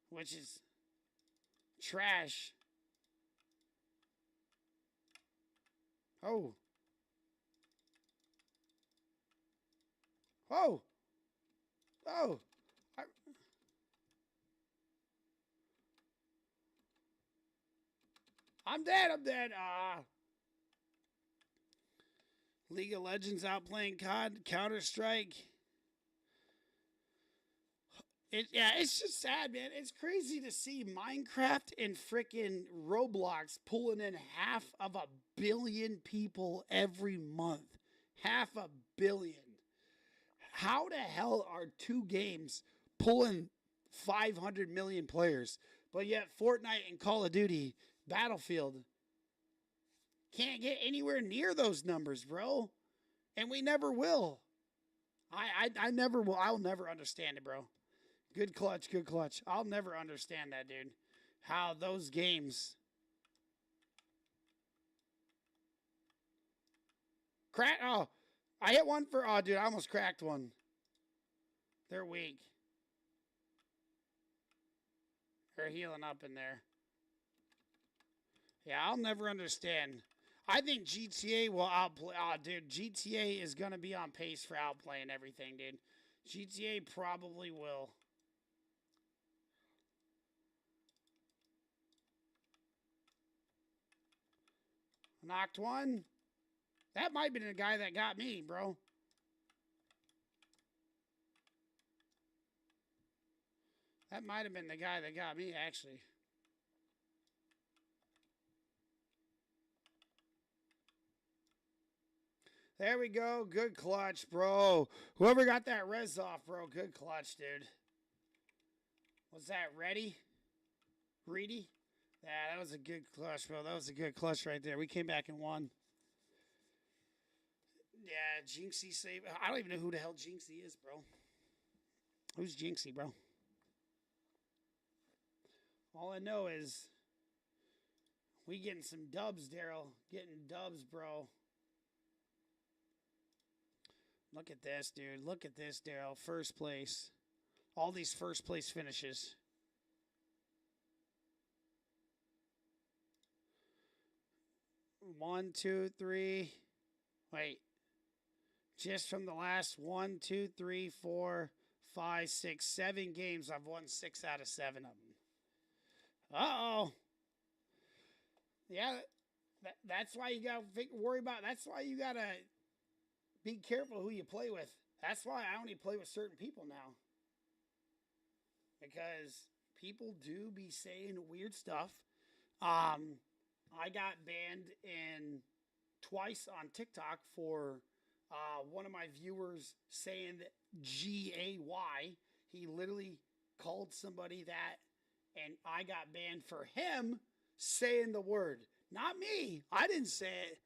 Which is trash. Oh. Oh. Oh. I'm dead. I'm dead. League of Legends outplaying COD, Counter-Strike. It's just sad, man. It's crazy to see Minecraft and frickin' Roblox pulling in 500 million people every month. 500 million. How the hell are two games pulling 500 million players, but yet Fortnite and Call of Duty, Battlefield can't get anywhere near those numbers, bro? And we never will. I never will. I'll never understand it, bro. Good clutch, good clutch. I'll never understand that, dude. How those games crack. Oh, I hit one for. Oh, dude, I almost cracked one. They're weak. They're healing up in there. Yeah, I'll never understand. I think GTA will outplay. Oh, dude, GTA is going to be on pace for outplaying everything, dude. GTA probably will. Knocked one. That might have been the guy that got me, bro. That might have been the guy that got me, actually. There we go. Good clutch, bro. Whoever got that res off, bro. Good clutch, dude. Was that ready? Reedy? Yeah, that was a good clutch, bro. That was a good clutch right there. We came back and won. Yeah, Jinxie save. I don't even know who the hell Jinxie is, bro. Who's Jinxie, bro? All I know is we getting some dubs, Daryl. Getting dubs, bro. Look at this, dude. Look at this, Daryl. First place. All these first place finishes. One, two, three. Wait. Just from the last 1, 2, 3, 4, 5, 6, 7 games, I've won 6 out of 7 of them. Uh-oh. Yeah, that's why you got to worry about. That's why you got to be careful who you play with. That's why I only play with certain people now. Because people do be saying weird stuff. I got banned twice on TikTok for one of my viewers saying that G-A-Y. He literally called somebody that, and I got banned for him saying the word. Not me. I didn't say it.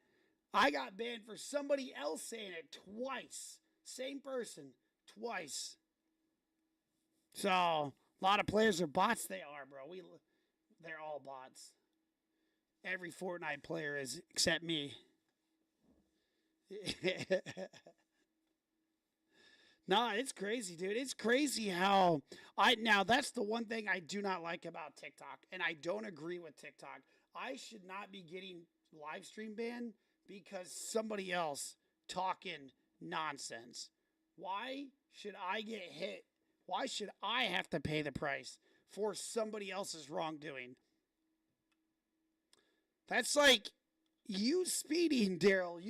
I got banned for somebody else saying it twice. Same person, twice. So, a lot of players are bots. They are, bro. They're all bots. Every Fortnite player is, except me. Nah, it's crazy, dude. It's crazy how now that's the one thing I do not like about TikTok, and I don't agree with TikTok. I should not be getting live stream banned because somebody else talking nonsense. Why should I get hit? Why should I have to pay the price for somebody else's wrongdoing. That's like you speeding, Daryl.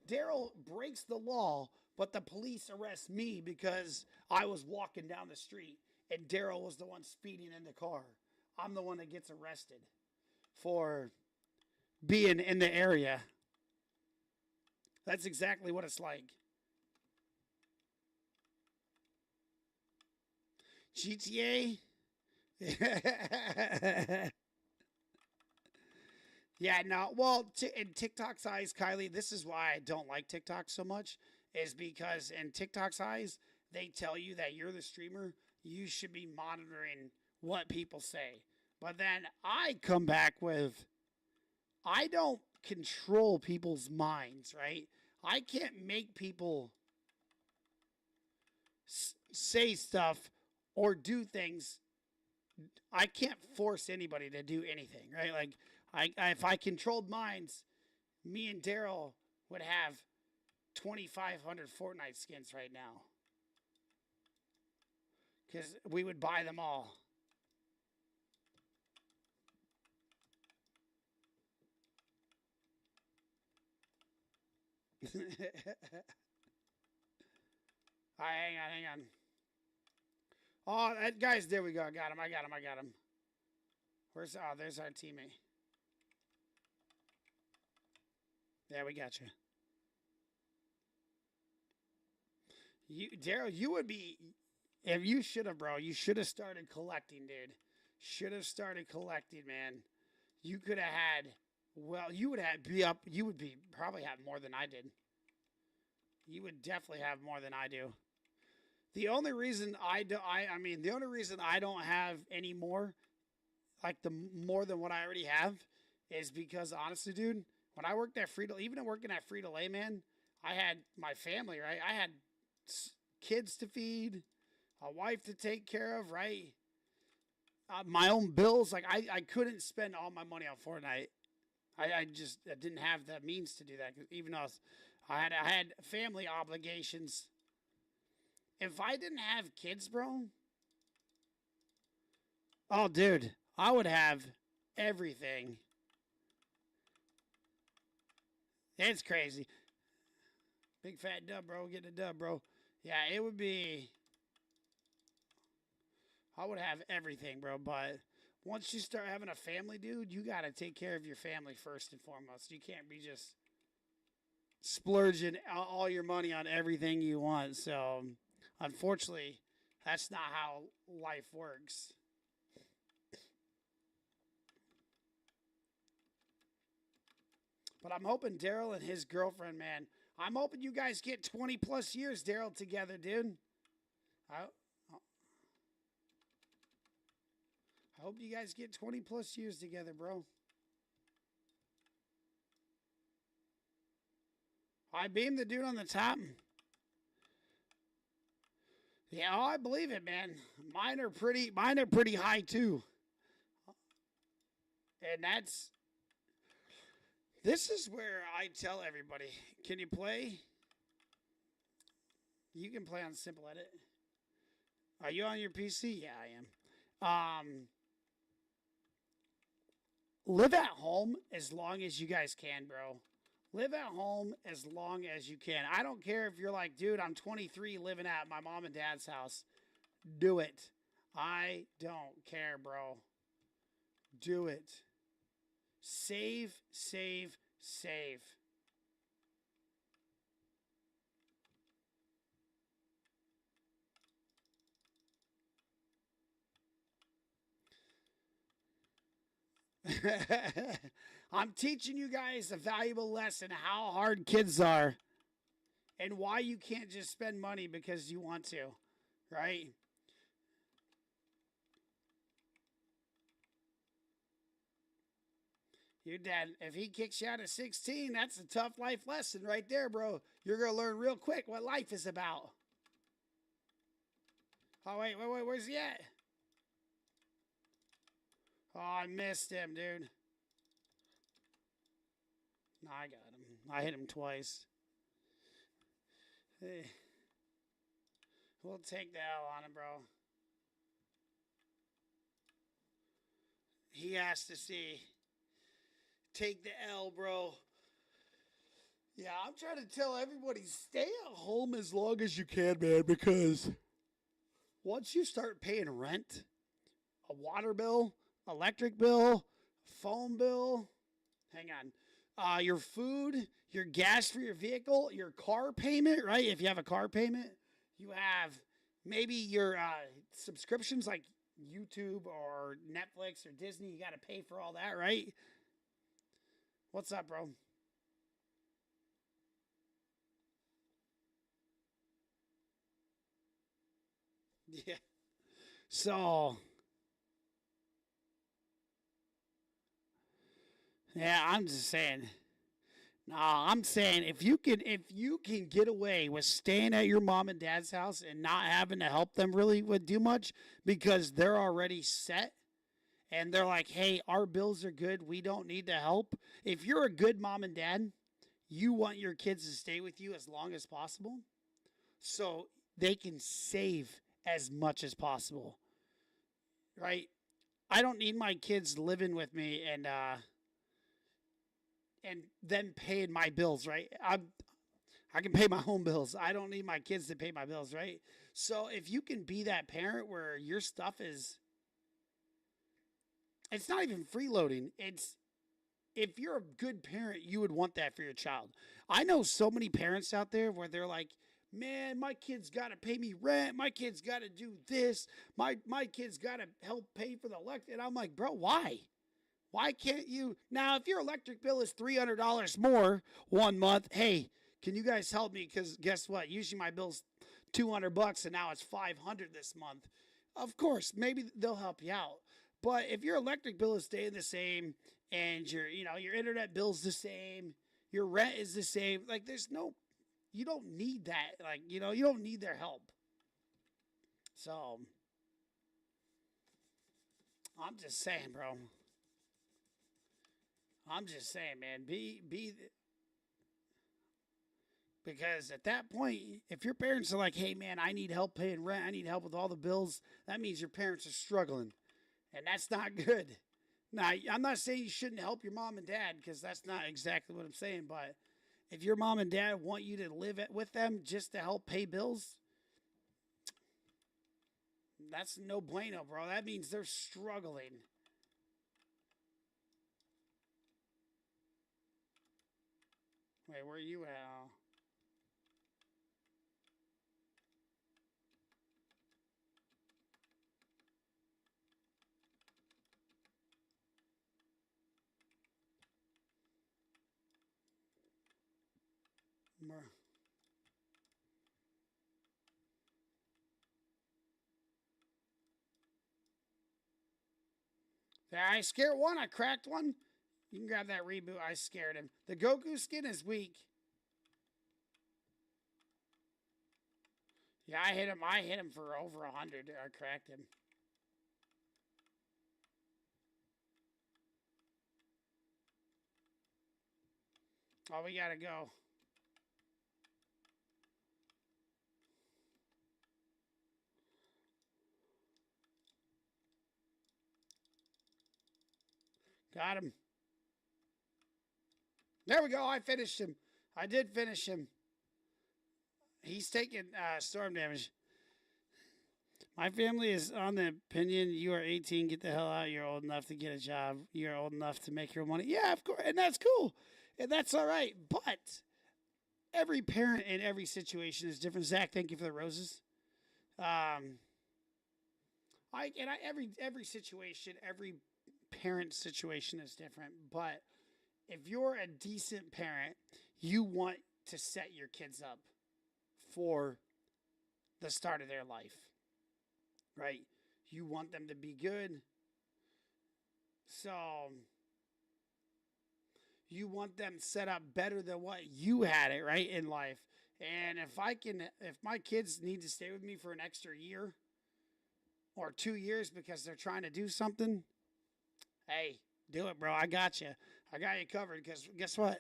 Daryl breaks the law, but the police arrest me because I was walking down the street and Daryl was the one speeding in the car. I'm the one that gets arrested for being in the area. That's exactly what it's like. GTA? Yeah, no. Well, in TikTok's eyes, Kylie, this is why I don't like TikTok so much, is because in TikTok's eyes, they tell you that you're the streamer. You should be monitoring what people say. But then I come back with, I don't control people's minds, right? I can't make people say stuff or do things. I can't force anybody to do anything, right? Like, if I controlled minds, me and Daryl would have 2,500 Fortnite skins right now. Because we would buy them all. All right, hang on. Oh, guys, there we go. I got him. There's our teammate. Yeah, we got you. Daryl, you would be, if you should have, bro, you should have started collecting, dude. Should have started collecting, man. You could have had, well, you would probably have more than I did. You would definitely have more than I do. The only reason the only reason I don't have any more, like more than what I already have, is because honestly, dude, when I worked at even working at Frito-Lay, man, I had my family, right? I had kids to feed, a wife to take care of, right? My own bills. Like, I couldn't spend all my money on Fortnite. I didn't have the means to do that. Even though I had family obligations. If I didn't have kids, bro, oh, dude, I would have everything. It's crazy. Big fat dub, bro. Get a dub, bro. Yeah, it would be. I would have everything, bro. But once you start having a family, dude, you got to take care of your family first and foremost. You can't be just splurging all your money on everything you want. So, unfortunately, that's not how life works. But I'm hoping Daryl and his girlfriend, man, I'm hoping you guys get 20 plus years, Daryl, together, dude. I hope you guys get 20 plus years together, bro. I beamed the dude on the top. Yeah, oh, I believe it, man. Mine are pretty high too. And this is where I tell everybody, can you play? You can play on Simple Edit. Are you on your PC? Yeah, I am. Live at home as long as you guys can, bro. Live at home as long as you can. I don't care if you're like, dude, I'm 23 living at my mom and dad's house. Do it. I don't care, bro. Do it. Save, save, save. I'm teaching you guys a valuable lesson how hard kids are and why you can't just spend money because you want to, right? Your dad, if he kicks you out at 16, that's a tough life lesson right there, bro. You're going to learn real quick what life is about. Oh, wait, where's he at? Oh, I missed him, dude. No, I got him. I hit him twice. Hey. We'll take the L on him, bro. he has to see. Take the L, bro. Yeah, I'm trying to tell everybody stay at home as long as you can, man, because once you start paying rent, a water bill, electric bill, phone bill, hang on, your food, your gas for your vehicle, your car payment, right? If you have a car payment, you have maybe your subscriptions like YouTube or Netflix or Disney. You got to pay for all that, right? What's up, bro? Yeah. So, yeah, I'm just saying. No, I'm saying if you can get away with staying at your mom and dad's house and not having to help them really with do much because they're already set and they're like, "Hey, our bills are good. We don't need to help." If you're a good mom and dad, you want your kids to stay with you as long as possible so they can save as much as possible, right? I don't need my kids living with me and them paying my bills, right? I can pay my own bills. I don't need my kids to pay my bills, right? So if you can be that parent where your stuff is, it's not even freeloading. It's if you're a good parent, you would want that for your child. I know so many parents out there where they're like, man, my kid's got to pay me rent. My kid's got to do this. My kid's got to help pay for the electric. And I'm like, bro, why? Why can't you? Now, if your electric bill is $300 more one month, hey, can you guys help me? Because guess what? Usually my bill's $200 and now it's $500 this month. Of course, maybe they'll help you out. But if your electric bill is staying the same and your internet bill's the same, your rent is the same, like you don't need that. Like, you don't need their help. So I'm just saying, bro. I'm just saying, man, be because at that point, if your parents are like, "Hey, man, I need help paying rent. I need help with all the bills," that means your parents are struggling, and that's not good. Now, I'm not saying you shouldn't help your mom and dad because that's not exactly what I'm saying. But if your mom and dad want you to live with them just to help pay bills, that's no bueno, bro. That means they're struggling. Wait, where are you at? I scared one. I cracked one. You can grab that reboot. I scared him. The Goku skin is weak. Yeah, I hit him. I hit him for over 100. I cracked him. Oh, we gotta go. Got him. There we go. I finished him. I did finish him. He's taking storm damage. My family is on the opinion you are 18, get the hell out. You're old enough to get a job. You're old enough to make your money. Yeah, of course. And that's cool. And that's all right. But every parent in every situation is different. Zach, thank you for the roses. Um, every situation, every parent situation is different. But if you're a decent parent, you want to set your kids up for the start of their life, right? You want them to be good. So you want them set up better than what you had it, right, in life. And if my kids need to stay with me for an extra year or 2 years because they're trying to do something, hey, do it, bro. I got you. I got you covered because guess what?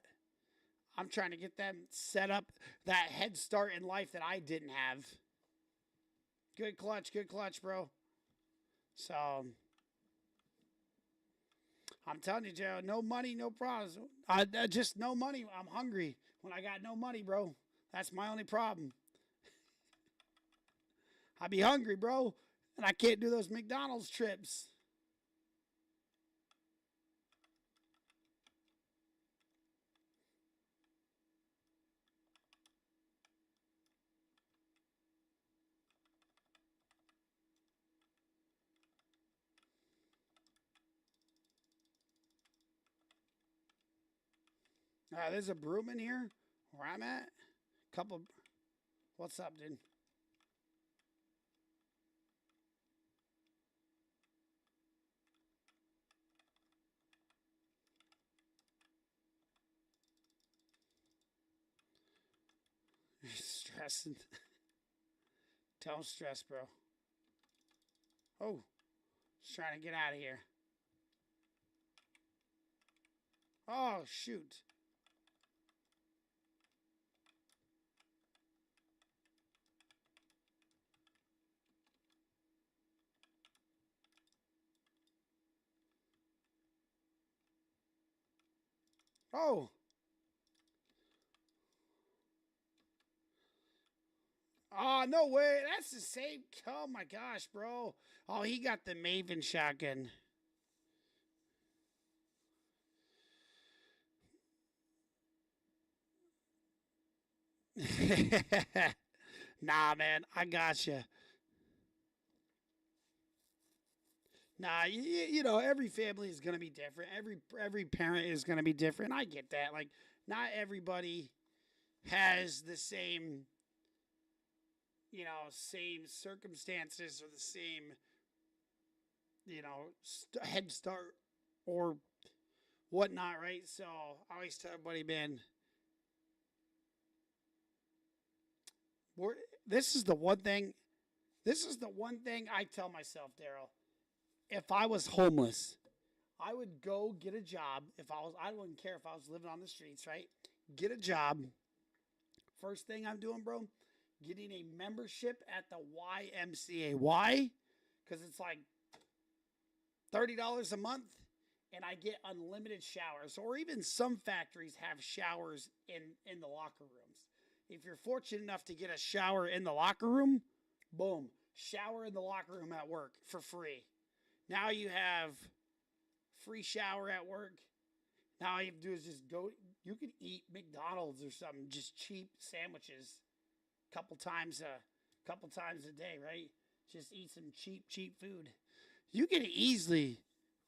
I'm trying to get them set up that head start in life that I didn't have. Good clutch, bro. So, I'm telling you, Joe, no money, no problems. Just no money. I'm hungry when I got no money, bro. That's my only problem. I be hungry, bro, and I can't do those McDonald's trips. There's a broom in here where I'm at. Couple. What's up, dude? Stressing. Don't stress, bro. Oh, just trying to get out of here. Oh, shoot. Oh. Oh, no way. That's the same. Oh, my gosh, bro. Oh, he got the Maven shotgun. Nah, man. I got you. Nah, you know, every family is going to be different. Every parent is going to be different. I get that. Like, not everybody has the same, you know, same circumstances or the same, you know, head start or whatnot, right? So I always tell everybody, man, this is the one thing. This is the one thing I tell myself, Daryl. If I was homeless, I would go get a job. I wouldn't care if I was living on the streets, right? Get a job. First thing I'm doing, bro, getting a membership at the YMCA. Why? Because it's like $30 a month, and I get unlimited showers. Or even some factories have showers in the locker rooms. If you're fortunate enough to get a shower in the locker room, boom, shower in the locker room at work for free. Now you have free shower at work. Now all you have to do is just go. You can eat McDonald's or something, just cheap sandwiches, couple times a day, right? Just eat some cheap food. You could easily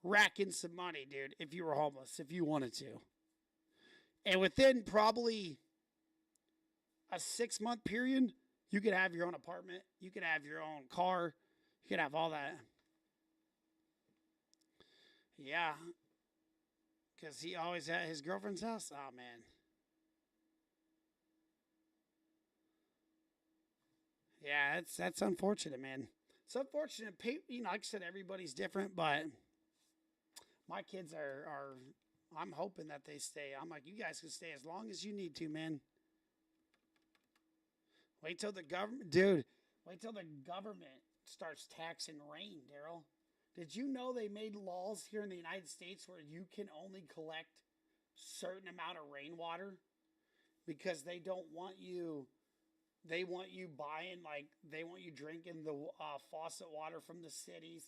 rack in some money, dude, if you were homeless, if you wanted to. And within probably a 6-month period, you could have your own apartment. You could have your own car. You could have all that. Yeah. Because he always at his girlfriend's house. Oh, man. Yeah, that's unfortunate, man. It's unfortunate. You know, like I said, everybody's different, but my kids are I'm hoping that they stay. I'm like, you guys can stay as long as you need to, man. Wait till the government, dude. Wait till the government starts taxing rain, Daryl. Did you know they made laws here in the United States where you can only collect certain amount of rainwater because they don't want you. They want you buying they want you drinking the faucet water from the cities.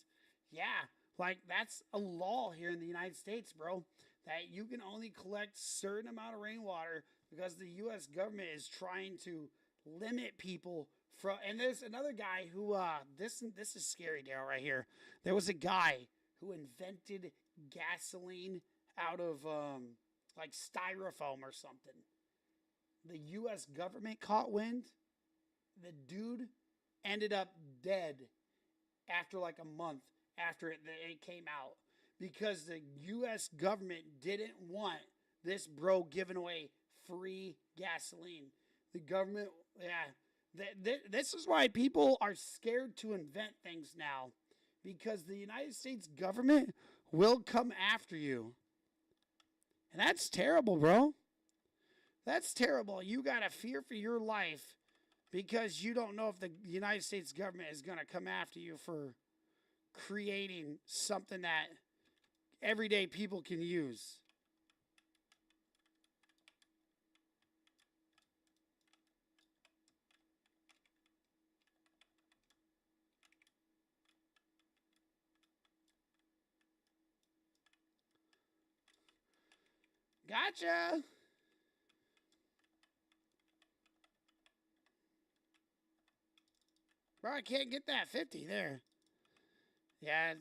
Yeah, like that's a law here in the United States, bro. That you can only collect certain amount of rainwater because the U.S. government is trying to limit people from. And there's another guy who this is scary, Daryl, right here. There was a guy who invented gasoline out of like styrofoam or something. The U.S. government caught wind. The dude ended up dead after like a month after it came out because the U.S. government didn't want this bro giving away free gasoline. The government, yeah. This is why people are scared to invent things now because the United States government will come after you. And that's terrible, bro. That's terrible. You got to fear for your life because you don't know if the United States government is going to come after you for creating something that everyday people can use. Gotcha. Bro, I can't get that 50 there. Yeah,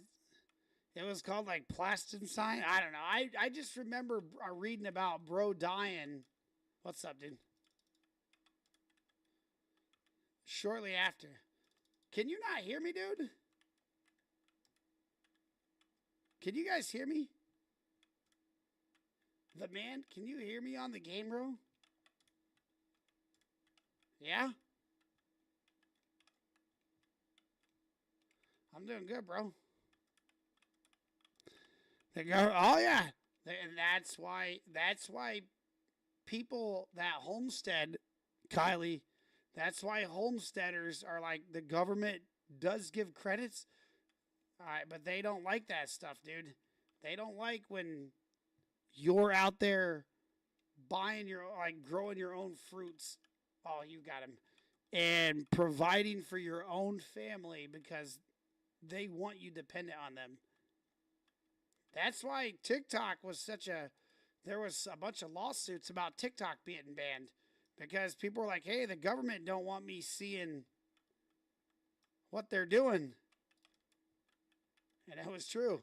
it was called like plasticine. I don't know. I just remember reading about bro dying. What's up, dude? Shortly after. Can you not hear me, dude? Can you guys hear me? The man, can you hear me on the game, bro? Yeah? I'm doing good, bro. They go, oh yeah. And that's why people that homestead, Kylie, that's why homesteaders are like, the government does give credits. All right, but they don't like that stuff, dude. They don't like when you're out there buying your, like, growing your own fruits. Oh, you got him. And providing for your own family because they want you dependent on them. That's why TikTok was there was a bunch of lawsuits about TikTok being banned because people were like, hey, the government don't want me seeing what they're doing. And it was true.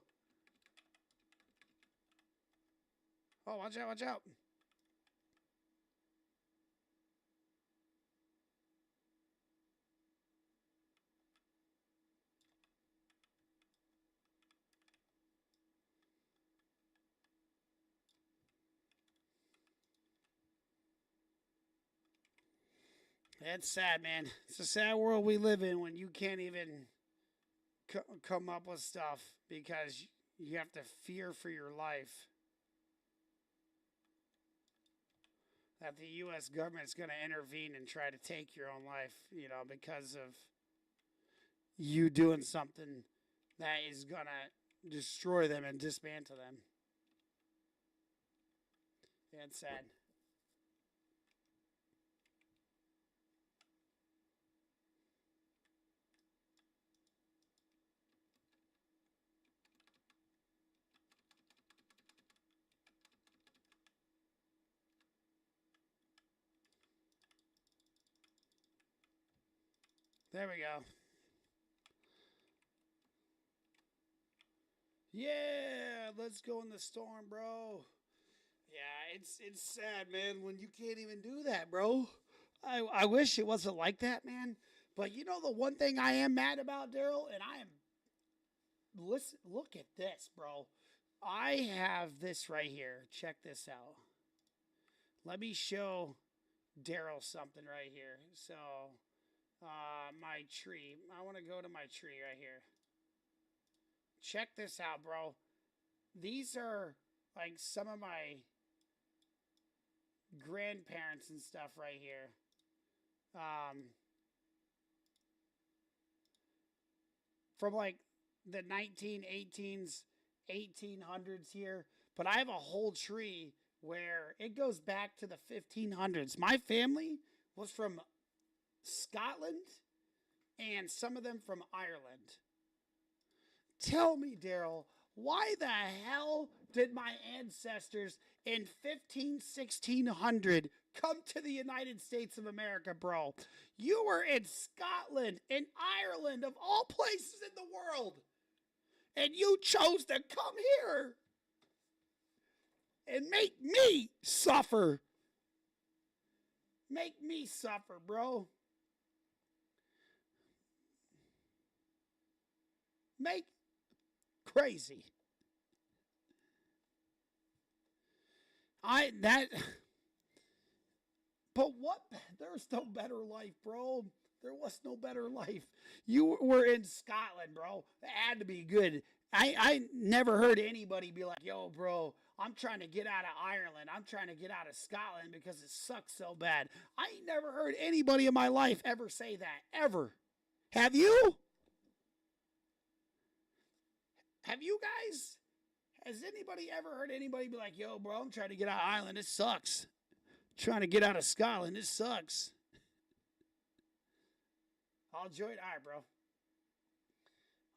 Oh, watch out, watch out. It's sad, man. It's a sad world we live in when you can't even come up with stuff because you have to fear for your life that the U.S. government's going to intervene and try to take your own life, because of you doing something that is going to destroy them and dismantle them. It's sad. There we go. Yeah, let's go in the storm, bro. Yeah, it's sad, man, when you can't even do that, bro. I wish it wasn't like that, man. But the one thing I am mad about, Daryl, and listen, look at this, bro. I have this right here. Check this out. Let me show Daryl something right here. So, my tree. I want to go to my tree right here. Check this out, bro. These are like some of my grandparents and stuff right here. From like the 1918s, 1800s here. But I have a whole tree where it goes back to the 1500s. My family was from Scotland and some of them from Ireland. Tell me, Daryl, why the hell did my ancestors in 1600 come to the United States of America, bro? You were in Scotland and Ireland, of all places in the world, and you chose to come here and make me suffer. Make me suffer, bro. Make crazy. But what? There's no better life, bro. There was no better life. You were in Scotland, bro. It had to be good. I never heard anybody be like, yo, bro, I'm trying to get out of Ireland. I'm trying to get out of Scotland because it sucks so bad. I ain't never heard anybody in my life ever say that. Ever. Have you? Have you guys? Has anybody ever heard anybody be like, yo, bro, I'm trying to get out of Ireland. It sucks. Trying to get out of Scotland. It sucks. I'll enjoy it. All right, bro.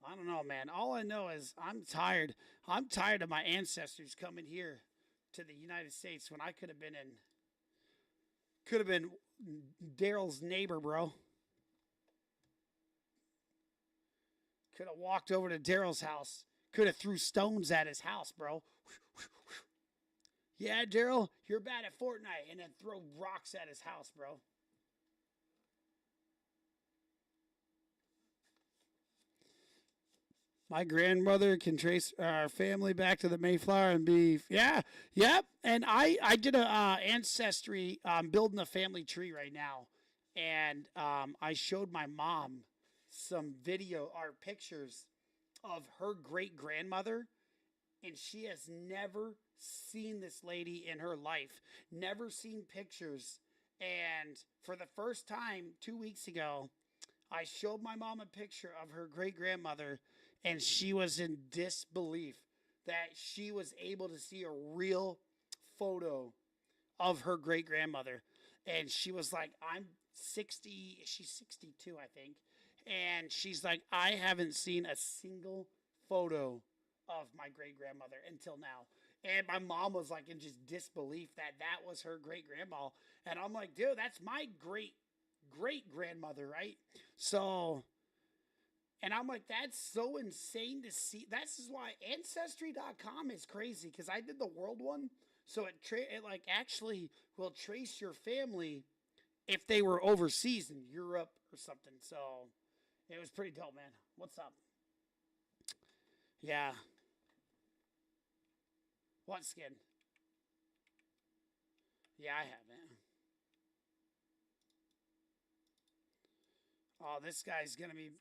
I don't know, man. All I know is I'm tired. I'm tired of my ancestors coming here to the United States when I could have been Daryl's neighbor, bro. Could have walked over to Daryl's house. Could have threw stones at his house, bro. Yeah, Daryl, you're bad at Fortnite, and then throw rocks at his house, bro. My grandmother can trace our family back to the Mayflower and be, yeah, yep. And I did a ancestry, building a family tree right now, and I showed my mom some video or pictures of her great grandmother, and she has never seen this lady in her life, never seen pictures. And for the first time 2 weeks ago, I showed my mom a picture of her great grandmother, and she was in disbelief that she was able to see a real photo of her great grandmother. And she was like, I'm 60, she's 62, I think. And she's like, I haven't seen a single photo of my great grandmother until now. And my mom was like in just disbelief that that was her great grandma. And I'm like, dude, that's my great grandmother, right? So, and I'm like, that's so insane to see. This is why Ancestry.com is crazy, because I did the world one. So it like actually will trace your family if they were overseas in Europe or something. So it was pretty dope, man. What's up? Yeah. What skin? Yeah, I haven't. Oh, this guy's gonna be.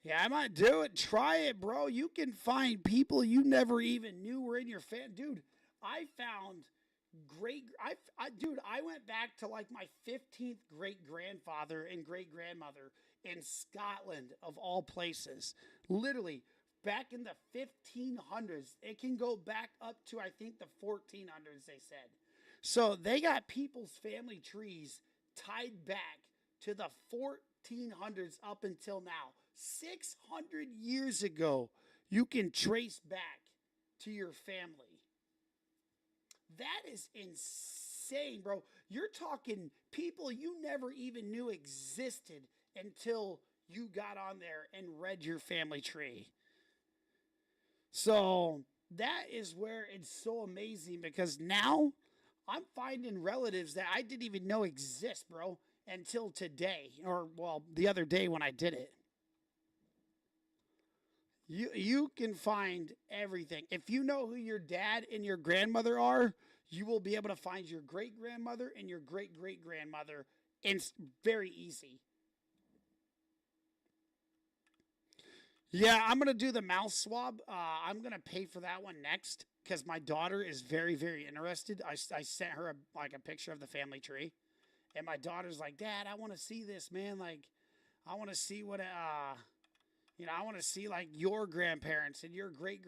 Yeah, I might do it. Try it, bro. You can find people you never even knew were in your fan. Dude, I found dude, I went back to like my 15th great grandfather and great grandmother in Scotland, of all places. Literally, back in the 1500s. It can go back up to, I think, the 1400s, they said. So they got people's family trees tied back to the 1400s up until now. 600 years ago, you can trace back to your family. That is insane, bro. You're talking people you never even knew existed until you got on there and read your family tree. So that is where it's so amazing, because now I'm finding relatives that I didn't even know exist, bro, until today, or well, the other day when I did it. You can find everything. If you know who your dad and your grandmother are, you will be able to find your great grandmother and your great great grandmother. It's very easy. Yeah, I'm gonna do the mouth swab. I'm gonna pay for that one next because my daughter is very very interested. I sent her like a picture of the family tree, and my daughter's like, Dad, I want to see this, man. Like, I want to see what I want to see like your grandparents and your great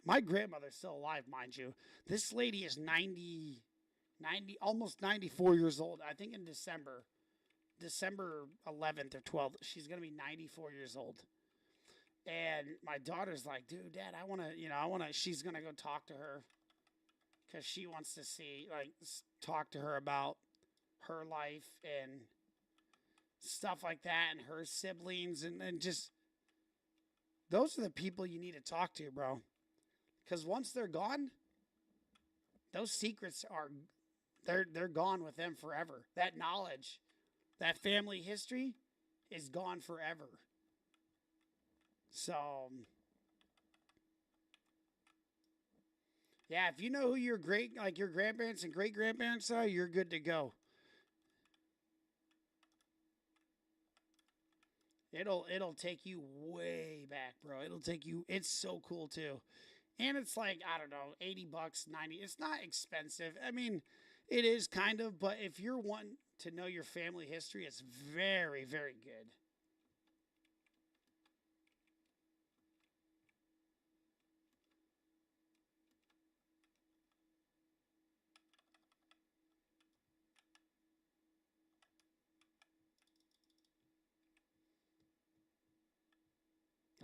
my grandmother's still alive, mind you. This lady is 90 almost 94 years old. I think in December 11th or 12th, she's going to be 94 years old. And my daughter's like, dude, Dad, she's going to go talk to her because she wants to talk to her about her life and stuff like that, and her siblings, and just, those are the people you need to talk to, bro. Because once they're gone, those secrets they're gone with them forever. That knowledge, that family history is gone forever. So, yeah, if you know who your your grandparents and great grandparents are, you're good to go. It'll take you way back, bro. It's so cool too. And it's like, I don't know, 80 bucks, 90. It's not expensive. I mean, it is kind of, but if you're wanting to know your family history, it's very, very good.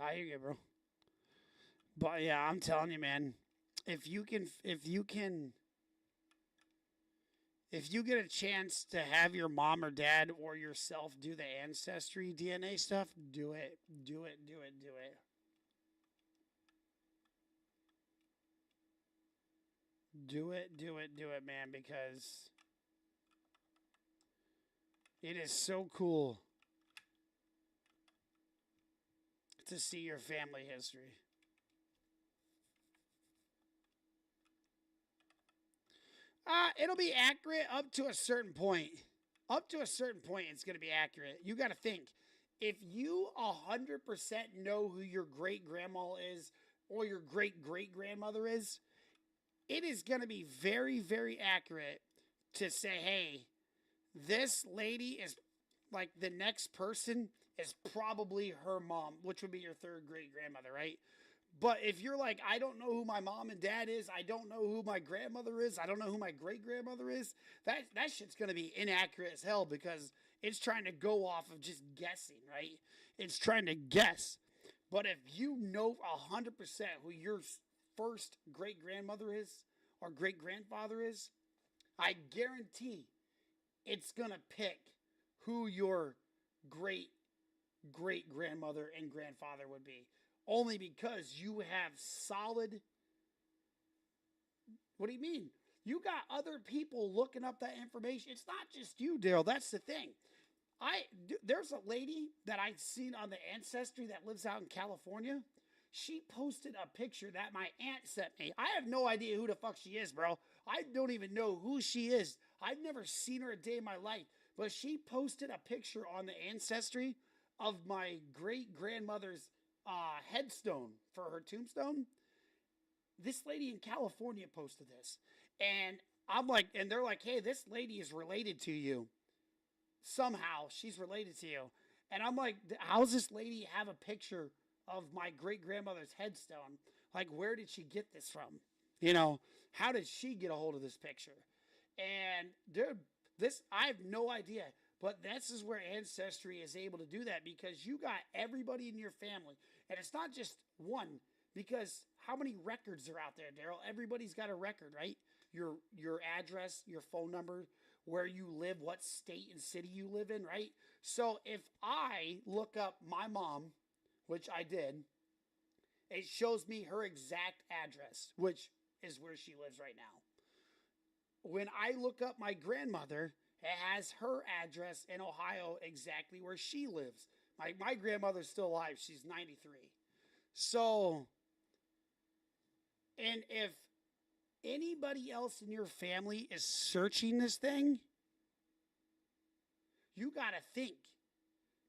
I hear you, bro. But yeah, I'm telling you, man. If you can, if you get a chance to have your mom or dad or yourself do the ancestry DNA stuff, do it. Do it. Do it. Do it. Do it. Do it. Do it, man. Because it is so cool to see your family history. It'll be accurate up to a certain point. Up to a certain point, it's going to be accurate. You got to think, if you 100% know who your great grandma is or your great great grandmother is, it is going to be very, very accurate to say, hey, this lady is like the next person is probably her mom, which would be your third great grandmother, right? But if you're like, I don't know who my mom and dad is, I don't know who my grandmother is, I don't know who my great grandmother is, that shit's gonna be inaccurate as hell because it's trying to go off of just guessing, right? It's trying to guess. But if you know 100% who your first great grandmother is or great grandfather is, I guarantee it's gonna pick who your great great grandmother and grandfather would be. Only because you have solid. What do you mean? You got other people looking up that information. It's not just you, Daryl. That's the thing. There's a lady that I've seen on the Ancestry that lives out in California. She posted a picture that my aunt sent me. I have no idea who the fuck she is, bro. I don't even know who she is. I've never seen her a day in my life. But she posted a picture on the Ancestry of my great grandmother's headstone for her tombstone. This lady in California posted this. And I'm like, and they're like, hey, this lady is related to you. Somehow she's related to you. And I'm like, how's this lady have a picture of my great grandmother's headstone? Like, where did she get this from? You know, how did she get a hold of this picture? And dude, I have no idea. But this is where Ancestry is able to do that because you got everybody in your family. And it's not just one, because how many records are out there, Daryl? Everybody's got a record, right? Your address, your phone number, where you live, what state and city you live in, right? So if I look up my mom, which I did, it shows me her exact address, which is where she lives right now. When I look up my grandmother, it has her address in Ohio exactly where she lives. My grandmother's still alive. She's 93. So, and if anybody else in your family is searching this thing, you got to think.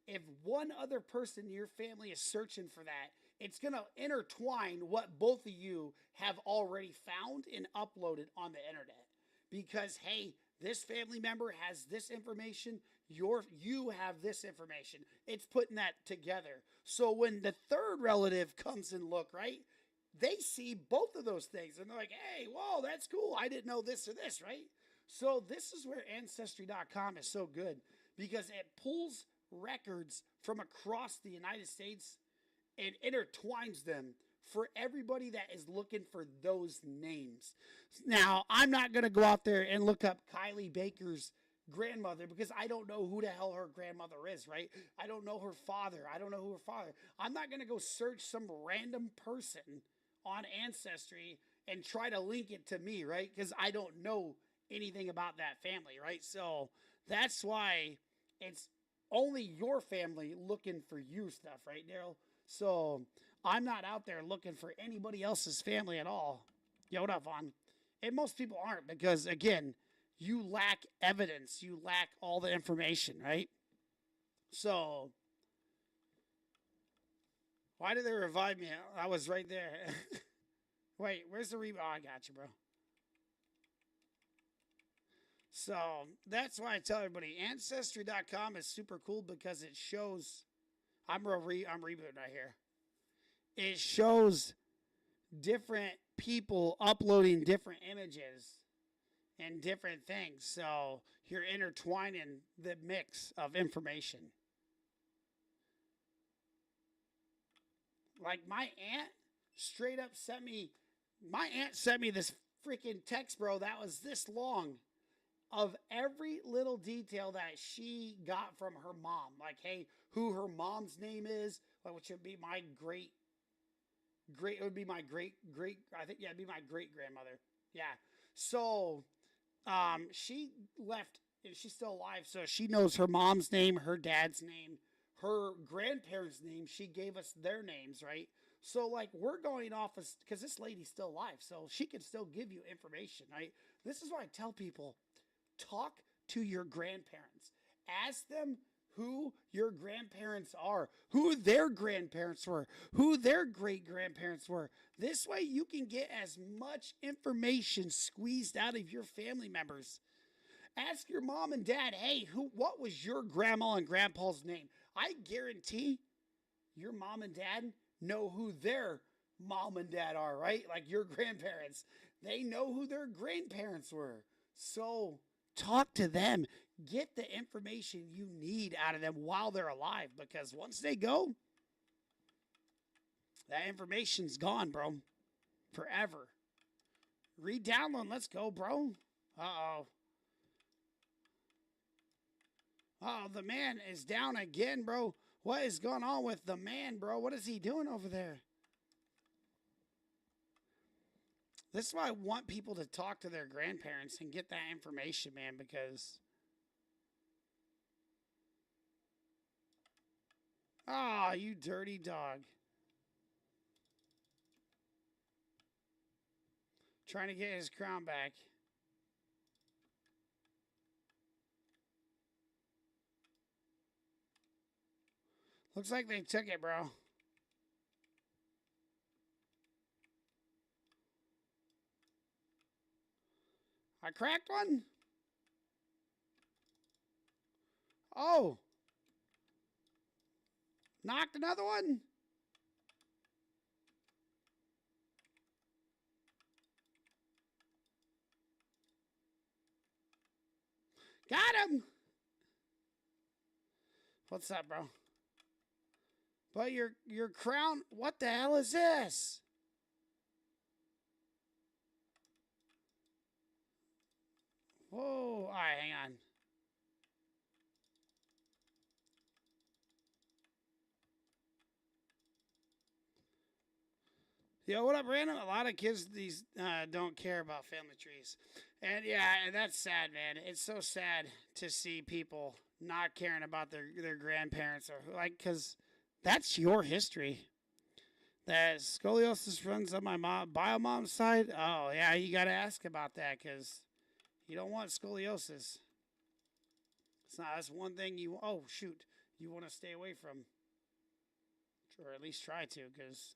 If one other person in your family is searching for that, it's going to intertwine what both of you have already found and uploaded on the internet. Because, hey, this family member has this information, you have this information. It's putting that together. So when the third relative comes and look, right, they see both of those things. And they're like, hey, whoa, that's cool. I didn't know this or this, right? So this is where Ancestry.com is so good. Because it pulls records from across the United States and intertwines them for everybody that is looking for those names. Now, I'm not going to go out there and look up Kylie Baker's grandmother because I don't know who the hell her grandmother is, right? I don't know her father. I don't know who her father. I'm not going to go search some random person on Ancestry and try to link it to me, right? Because I don't know anything about that family, right? So that's why it's only your family looking for you stuff, right, Daryl? So I'm not out there looking for anybody else's family at all. Yo, what up, Vaughn? And most people aren't because, again, you lack evidence. You lack all the information, right? So why did they revive me? I was right there. Wait, where's the rebound? Oh, I got you, bro. So that's why I tell everybody Ancestry.com is super cool because it shows. I'm rebooting right here. It shows different people uploading different images and different things. So you're intertwining the mix of information. Like my aunt straight up sent me, my aunt sent me this freaking text, bro, that was this long of every little detail that she got from her mom. Like, hey, who her mom's name is, like, which would be my it would be my I think, yeah, it'd be my great grandmother. Yeah. So, she left, and she's still alive, so she knows her mom's name, her dad's name, her grandparents' name. She gave us their names, right? So, like, we're going off of, because this lady's still alive, so she can still give you information, right? This is why I tell people, talk to your grandparents. Ask them who your grandparents are, who their grandparents were, who their great grandparents were. This way you can get as much information squeezed out of your family members. Ask your mom and dad, hey, what was your grandma and grandpa's name? I guarantee your mom and dad know who their mom and dad are, right? Like your grandparents. They know who their grandparents were. So talk to them. Get the information you need out of them while they're alive, because once they go, that information's gone, bro. Forever. Re-download. Let's go, bro. Uh-oh. Oh, the man is down again, bro. What is going on with the man, bro? What is he doing over there? This is why I want people to talk to their grandparents and get that information, man, because... Ah, you dirty dog. Trying to get his crown back. Looks like they took it, bro. I cracked one? Oh. Knocked another one? Got him! What's up, bro? But your crown, what the hell is this? Whoa, all right, hang on. Yo, what up, random? A lot of kids these don't care about family trees. And yeah, and that's sad, man. It's so sad to see people not caring about their grandparents, or like, because that's your history. That scoliosis runs on my bio mom's side. Oh yeah, you got to ask about that, because you don't want scoliosis. It's not. That's one thing you. Oh shoot, you want to stay away from, or at least try to, because.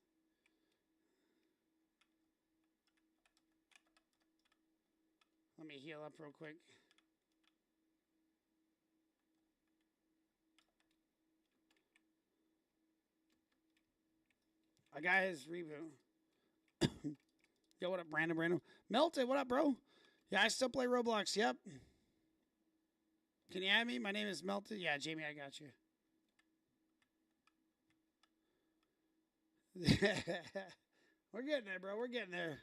Let me heal up real quick. I got his reboot. Yo, what up, Brandon? Melted, what up, bro? Yeah, I still play Roblox, yep. Can you add me? My name is Melted. Yeah, Jamie, I got you. We're getting there, bro. We're getting there.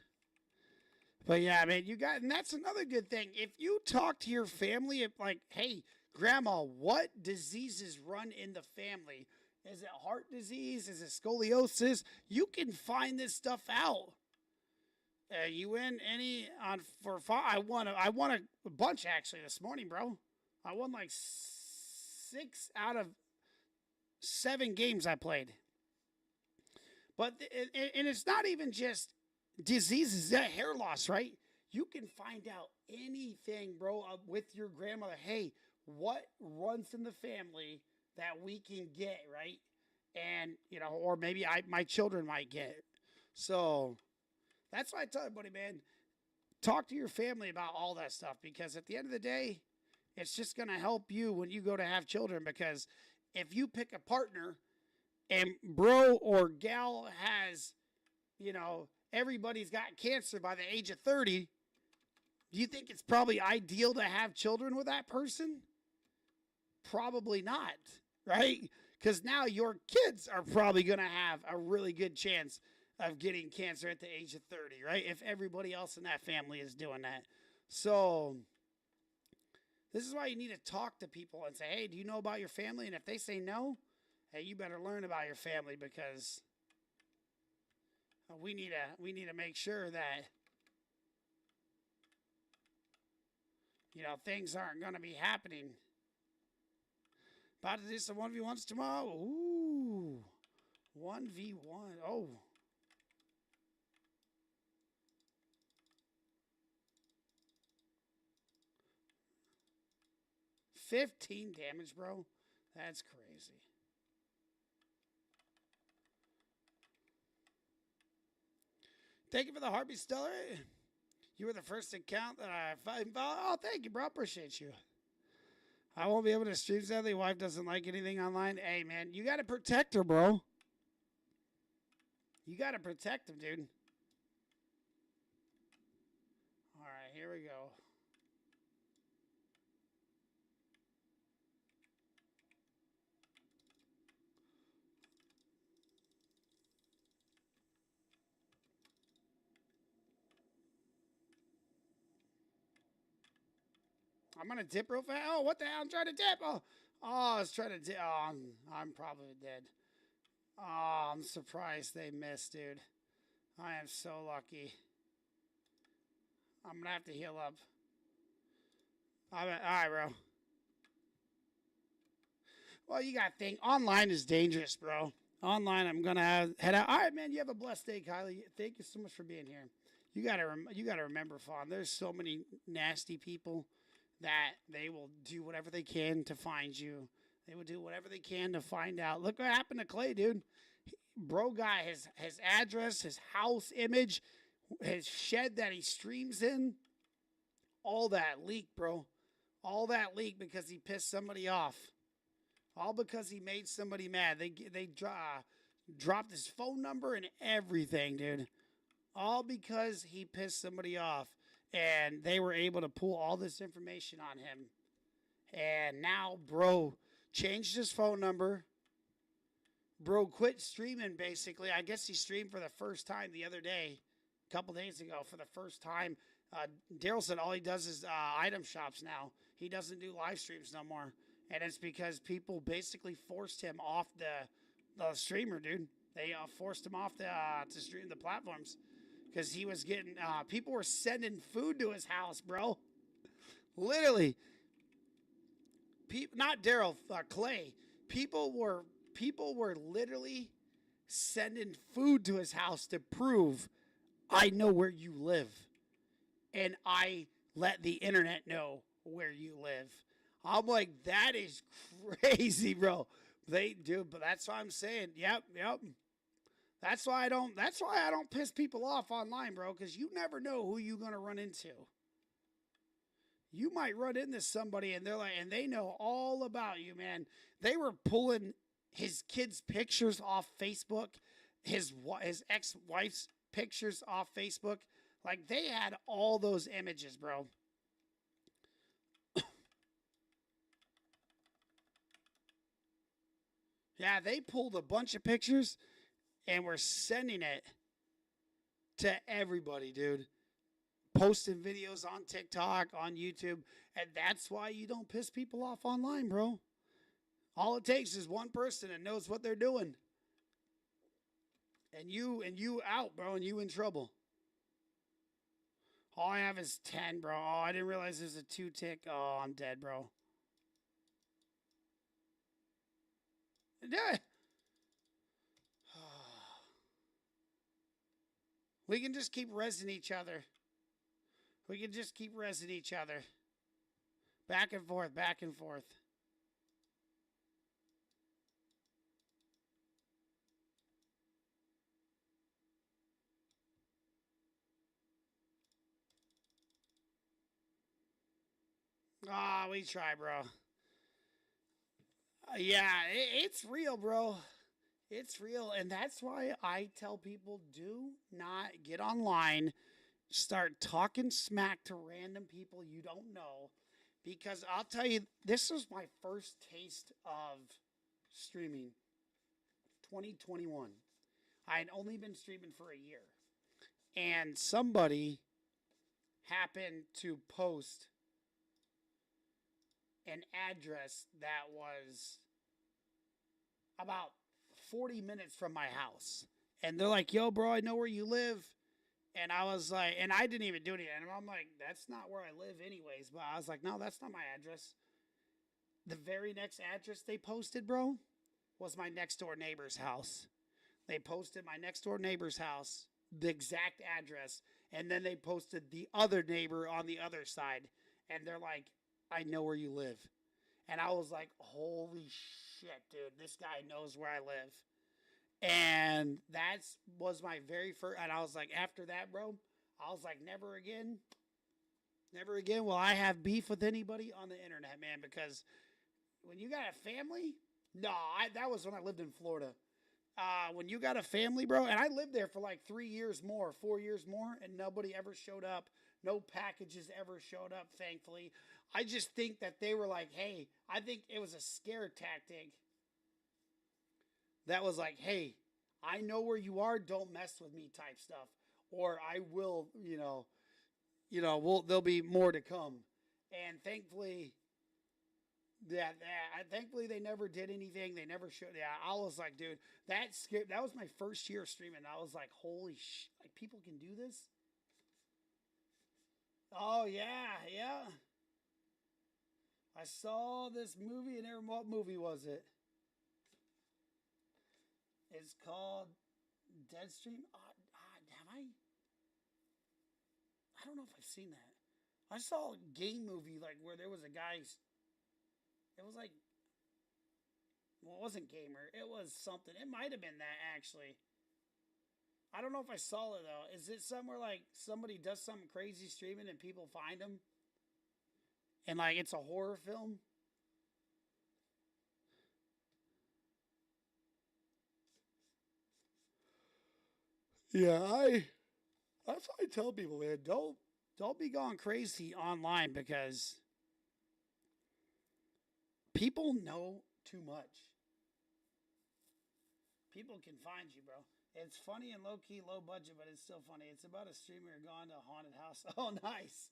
But yeah, man, and that's another good thing. If you talk to your family, like, hey, grandma, what diseases run in the family? Is it heart disease? Is it scoliosis? You can find this stuff out. You win any on for five? I won a bunch actually this morning, bro. I won like 6 out of 7 games I played. But and it's not even just diseases, that hair loss, right? You can find out anything, bro, with your grandmother. Hey, what runs in the family that we can get, right? And, or maybe my children might get. So that's why I tell everybody, man, talk to your family about all that stuff, because at the end of the day, it's just going to help you when you go to have children, because if you pick a partner and bro or gal has, everybody's got cancer by the age of 30, do you think it's probably ideal to have children with that person? Probably not, right? Because now your kids are probably going to have a really good chance of getting cancer at the age of 30, right? If everybody else in that family is doing that. So this is why you need to talk to people and say, hey, do you know about your family? And if they say no, hey, you better learn about your family, because we need to make sure that, things aren't going to be happening. About to do some 1v1s tomorrow. Ooh, 1v1. Oh. 15 damage, bro. That's crazy. Thank you for the heartbeat, Stellar. You were the first account that I found. Oh, thank you, bro. Appreciate you. I won't be able to stream sadly. Wife doesn't like anything online. Hey, man, you got to protect her, bro. You got to protect him, dude. All right, here we go. I'm going to dip real fast. Oh, what the hell? I'm trying to dip. Oh, I was trying to dip. Oh, I'm probably dead. Oh, I'm surprised they missed, dude. I am so lucky. I'm going to have to heal up. All right, bro. Well, you got to think. Online is dangerous, bro. Online, I'm going to head out. All right, man. You have a blessed day, Kylie. Thank you so much for being here. You gotta remember, Fawn, there's so many nasty people that they will do whatever they can to find you. They will do whatever they can to find out. Look what happened to Clay, dude. Bro got his address, his house image, his shed that he streams in. All that leaked, bro. All that leaked because he pissed somebody off. All because he made somebody mad. They dropped his phone number and everything, dude. All because he pissed somebody off. And they were able to pull all this information on him. And now, bro changed his phone number. Bro quit streaming, basically. I guess he streamed for the first time the other day, a couple days ago, for the first time. Daryl said all he does is item shops now. He doesn't do live streams no more. And it's because people basically forced him off the streamer, dude. They forced him off to stream the platforms. Because he was getting, people were sending food to his house, bro. Literally. Not Daryl, Clay. People were literally sending food to his house to prove I know where you live. And I let the internet know where you live. I'm like, that is crazy, bro. They do, but that's what I'm saying. Yep. That's why I don't piss people off online, bro, because you never know who you're gonna run into. You might run into somebody and they know all about you, man. They were pulling his kids' pictures off Facebook, his ex-wife's pictures off Facebook. Like, they had all those images, bro. Yeah, they pulled a bunch of pictures and we're sending it to everybody, dude. Posting videos on TikTok, on YouTube. And that's why you don't piss people off online, bro. All it takes is one person that knows what they're doing. And you out, bro, and you in trouble. All I have is 10, bro. Oh, I didn't realize there's a 2-tick. Oh, I'm dead, bro. Yeah. We can just keep rezzing each other. We can just keep rezzing each other. Back and forth, back and forth. Oh, we try, bro. Yeah, it's real, bro. It's real. And that's why I tell people, do not get online. Start talking smack to random people you don't know. Because I'll tell you, this was my first taste of streaming, 2021. I had only been streaming for a year. And somebody happened to post an address that was about 40 minutes from my house. And they're like, yo, bro, I know where you live. And I was like, and I didn't even do anything. And I'm like, that's not where I live anyways. But I was like, no, that's not my address. The very next address they posted, bro, was my next door neighbor's house. They posted my next door neighbor's house, the exact address. And then they posted the other neighbor on the other side. And they're like, I know where you live. And I was like, holy shit, dude, this guy knows where I live. And that was my very first, and I was like, after that, bro, I was like, never again. Never again will I have beef with anybody on the internet, man, because when you got a family, that was when I lived in Florida. When you got a family, bro, and I lived there for like 4 years more, and nobody ever showed up. No packages ever showed up, thankfully. I just think that they were like, hey, I think it was a scare tactic. That was like, hey, I know where you are. Don't mess with me type stuff. Or I will, there'll be more to come. And thankfully, thankfully they never did anything. They never showed. Yeah, I was like, dude, that was my first year streaming. I was like, holy shit, like people can do this? Oh, yeah. I saw this movie, and what movie was it? It's called Deadstream. Have I? I don't know if I've seen that. I saw a game movie like where there was a guy. It was like, well, it wasn't Gamer. It was something. It might have been that actually. I don't know if I saw it though. Is it somewhere like somebody does something crazy streaming and people find them? And like it's a horror film? Yeah, that's what I tell people, man. Don't be going crazy online because people know too much. People can find you, bro. It's funny and low key, low budget, but it's still funny. It's about a streamer gone to a haunted house. Oh, nice.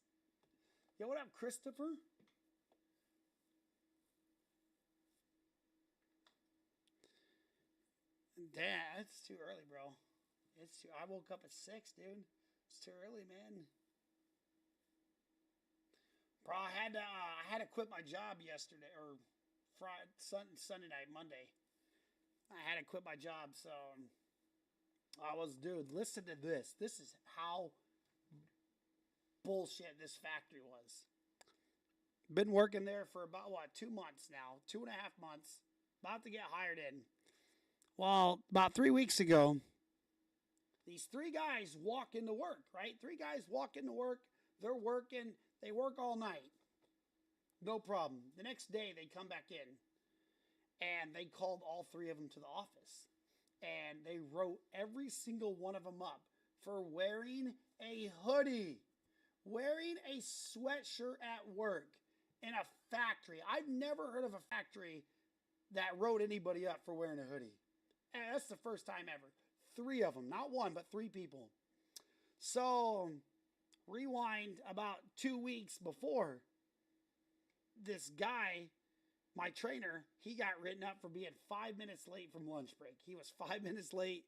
Yo, what up, Christopher? Damn, it's too early, bro. I woke up at 6, dude. It's too early, man. Bro, I had to quit my job yesterday or Sunday night, Monday. I had to quit my job, so I was, dude. Listen to this. This is how bullshit this factory was. Been working there for about 2 months now, 2.5 months. About to get hired in. Well, about 3 weeks ago, these 3 guys walk into work, right? 3 guys walk into work. They're working. They work all night. No problem. The next day, they come back in. And they called all 3 of them to the office. And they wrote every single one of them up for wearing a hoodie. Wearing a sweatshirt at work in a factory. I've never heard of a factory that wrote anybody up for wearing a hoodie. And that's the first time ever. 3 of them. Not 1, but 3 people. So, rewind about 2 weeks before, this guy, my trainer, he got written up for being 5 minutes late from lunch break. He was 5 minutes late.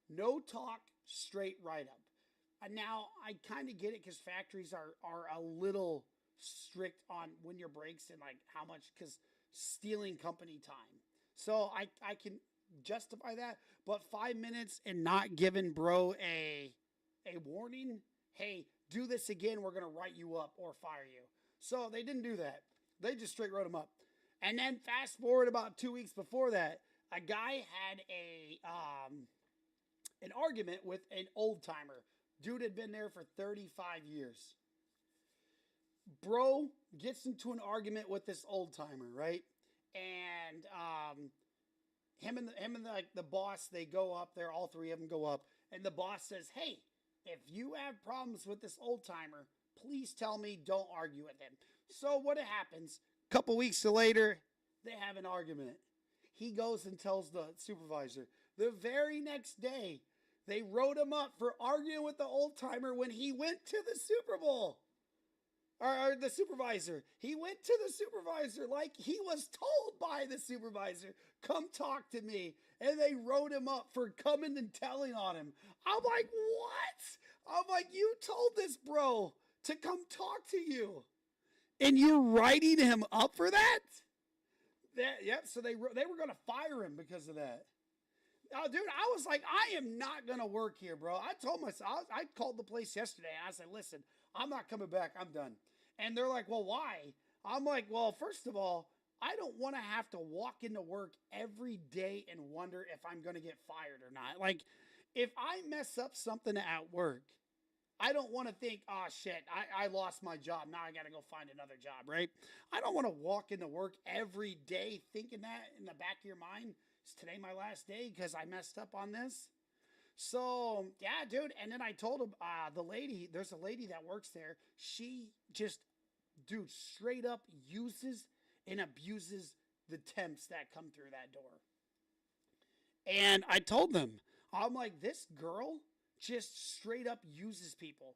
No talk, straight write-up. And now, I kind of get it because factories are a little strict on when your breaks and like how much, because stealing company time. So, I can justify that. But 5 minutes and not giving bro a warning, hey, do this again, we're going to write you up or fire you. So, they didn't do that. They just straight wrote him up. And then fast forward about 2 weeks before that, a guy had an argument with an old timer. Dude had been there for 35 years. Bro gets into an argument with this old timer, right? And him and the boss, they go up there. All 3 of them go up, and the boss says, "Hey, if you have problems with this old timer, please tell me. Don't argue with him." So what happens? A couple weeks later, they have an argument. He goes and tells the supervisor. The very next day, they wrote him up for arguing with the old timer when he went to the Super Bowl. Or the supervisor. He went to the supervisor like he was told by the supervisor, come talk to me. And they wrote him up for coming and telling on him. I'm like, what? I'm like, you told this bro to come talk to you. And you're writing him up for that? Yep, so they were going to fire him because of that. Oh, dude, I was like, I am not going to work here, bro. I told myself, I called the place yesterday, and I said, listen, I'm not coming back. I'm done. And they're like, well, why? I'm like, well, first of all, I don't want to have to walk into work every day and wonder if I'm going to get fired or not. Like, if I mess up something at work, I don't want to think, oh, shit, I lost my job. Now I got to go find another job, right? I don't want to walk into work every day thinking that in the back of your mind. Is today my last day because I messed up on this? So, yeah, dude. And then I told him, there's a lady that works there. She just, dude, straight up uses and abuses the temps that come through that door. And I told them, I'm like, this girl just straight up uses people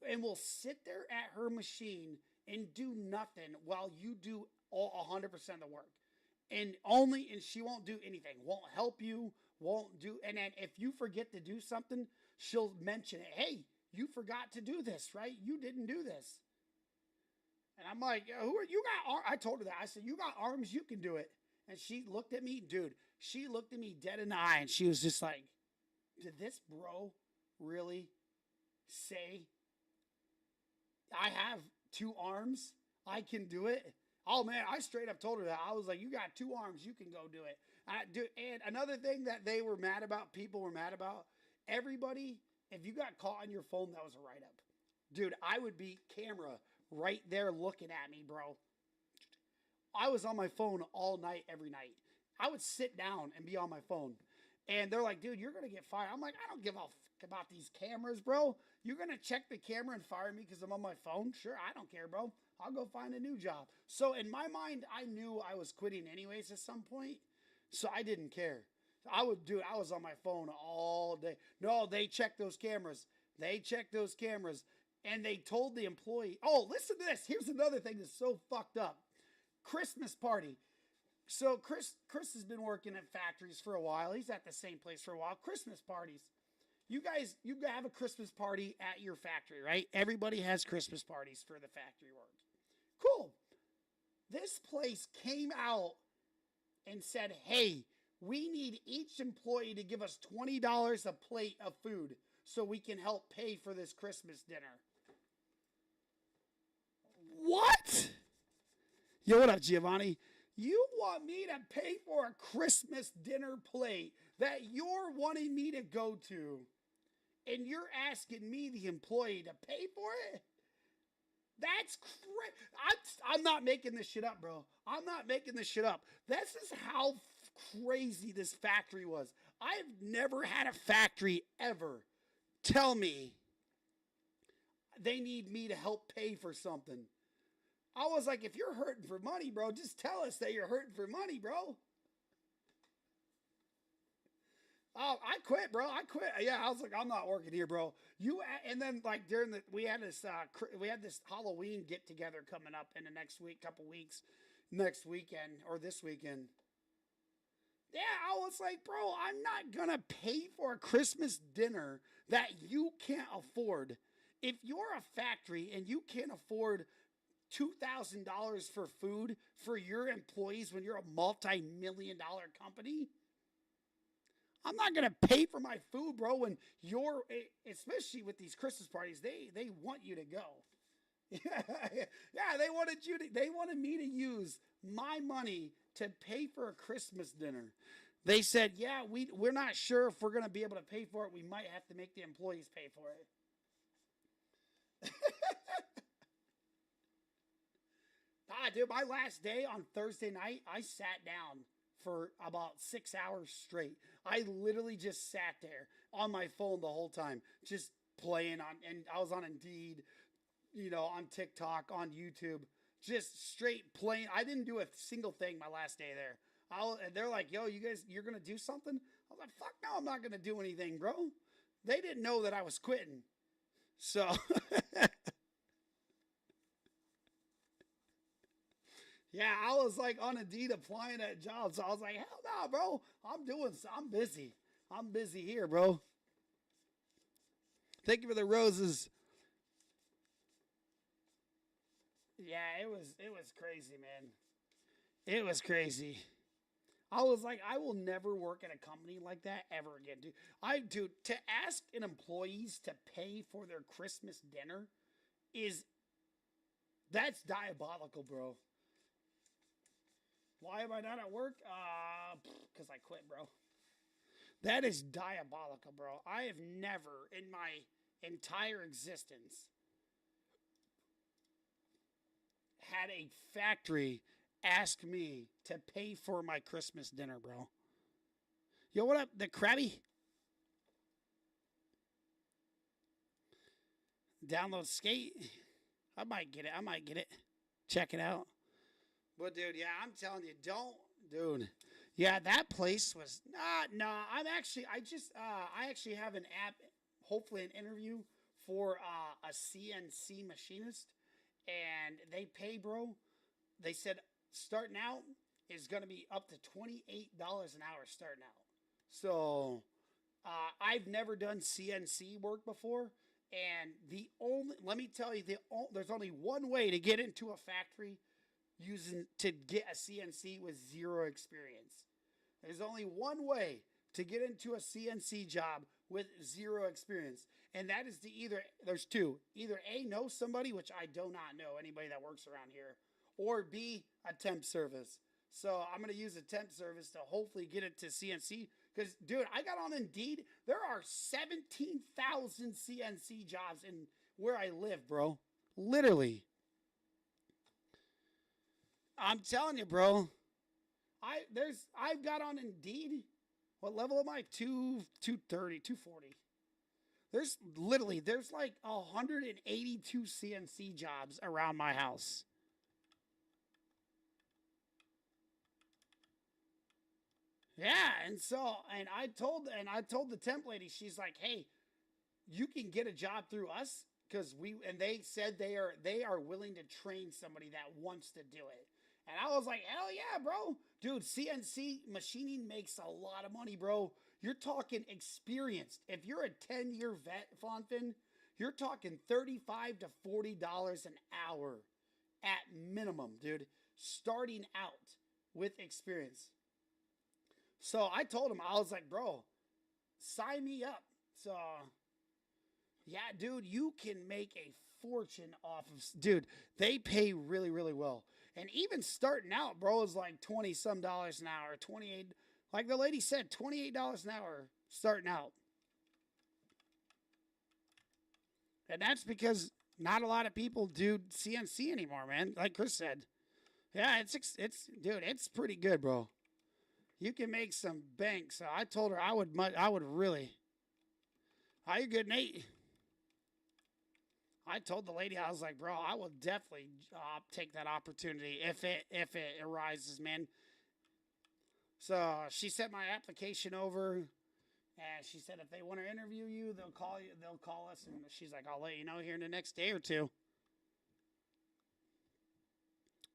and will sit there at her machine and do nothing while you do all 100% of the work. And she won't do anything, won't help you, won't do. And then if you forget to do something, she'll mention it. Hey, you forgot to do this, right? You didn't do this. And I'm like, who are you? I told her that. I said, you got arms, you can do it. And she looked at me, dude. She looked at me dead in the eye, and she was just like, did this bro really say I have 2 arms? I can do it? Oh, man, I straight up told her that. I was like, you got 2 arms. You can go do it. And another thing that they were mad about, people were mad about, everybody, if you got caught on your phone, that was a write-up. Dude, I would be camera right there looking at me, bro. I was on my phone all night, every night. I would sit down and be on my phone. And they're like, dude, you're going to get fired. I'm like, I don't give a fuck about these cameras, bro. You're going to check the camera and fire me because I'm on my phone? Sure, I don't care, bro. I'll go find a new job. So in my mind, I knew I was quitting anyways at some point. So I didn't care. I was on my phone all day. No, they checked those cameras. They checked those cameras. And they told the employee, oh, listen to this. Here's another thing that's so fucked up. Christmas party. So Chris has been working at factories for a while. He's at the same place for a while. Christmas parties. You have a Christmas party at your factory, right? Everybody has Christmas parties for the factory work. Cool. This place came out and said, hey, we need each employee to give us $20 a plate of food so we can help pay for this Christmas dinner. What? Yo, what up, Giovanni? You want me to pay for a Christmas dinner plate that you're wanting me to go to, and you're asking me, the employee, to pay for it? That's crazy. I'm not making this shit up, bro. I'm not making this shit up. This is how crazy this factory was. I've never had a factory ever tell me they need me to help pay for something. I was like, if you're hurting for money, bro, just tell us that you're hurting for money, bro. Oh, I quit, bro. I quit. Yeah, I was like, I'm not working here, bro. And then like we had this Halloween get together coming up in the next next weekend or this weekend. Yeah, I was like, bro, I'm not gonna pay for a Christmas dinner that you can't afford. If you're a factory and you can't afford $2,000 for food for your employees when you're a multi-million-dollar company, I'm not going to pay for my food, bro, when especially with these Christmas parties, they want you to go. Yeah, they wanted me to use my money to pay for a Christmas dinner. They said, yeah, we're not sure if we're going to be able to pay for it. We might have to make the employees pay for it. Dude, my last day on Thursday night, I sat down for about 6 hours straight. I literally just sat there on my phone the whole time, just playing and I was on Indeed, on TikTok, on YouTube, just straight playing. I didn't do a single thing my last day there. And they're like, yo, you guys, you're going to do something? I was like, fuck no, I'm not going to do anything, bro. They didn't know that I was quitting. So, yeah, I was like on Indeed applying at jobs. So I was like, hell no, bro. I'm busy. I'm busy here, bro. Thank you for the roses. Yeah, it was crazy, man. It was crazy. I was like, I will never work at a company like that ever again, dude. Dude, to ask an employees to pay for their Christmas dinner is that's diabolical, bro. Why am I not at work? Because I quit, bro. That is diabolical, bro. I have never in my entire existence had a factory ask me to pay for my Christmas dinner, bro. Yo, what up, the Krabby? Download Skate. I might get it. I might get it. Check it out. But dude, yeah, I'm telling you, dude. Yeah, that place was no. I actually have an app, hopefully an interview for a CNC machinist, and they pay, bro. They said starting out is going to be up to $28 an hour starting out. So I've never done CNC work before, and let me tell you, there's only one way to get into a factory to get a CNC with zero experience. There's only one way to get into a CNC job with zero experience, and that is there's two. Either A, know somebody, which I do not know anybody that works around here, or B, a temp service. So I'm going to use a temp service to hopefully get it to CNC. Because, dude, I got on Indeed. There are 17,000 CNC jobs in where I live, bro. Literally. I'm telling you, bro. I've got on Indeed. What level am I? 230, 240. There's like 182 CNC jobs around my house. Yeah, and I told the temp lady, she's like, "Hey, you can get a job through us they said they are willing to train somebody that wants to do it." And I was like, "Hell yeah, bro. Dude, CNC machining makes a lot of money, bro. You're talking experienced. If you're a 10-year vet, Fonfin, you're talking $35 to $40 an hour at minimum, dude, starting out with experience." So I told him, I was like, bro, sign me up. So, yeah, dude, you can make a fortune off of, dude, they pay really, really well. And even starting out, bro, is like 20 some dollars an hour, 28, like the lady said, $28 an hour starting out. And that's because not a lot of people do CNC anymore, man. Like Chris said. Yeah, dude, it's pretty good, bro. You can make some bank. So I told her I would really. How you good, Nate? I told the lady, I was like, bro, I will definitely take that opportunity if it arises, man. So she sent my application over, and she said if they want to interview you, they'll call you. They'll call us, and she's like, I'll let you know here in the next day or two.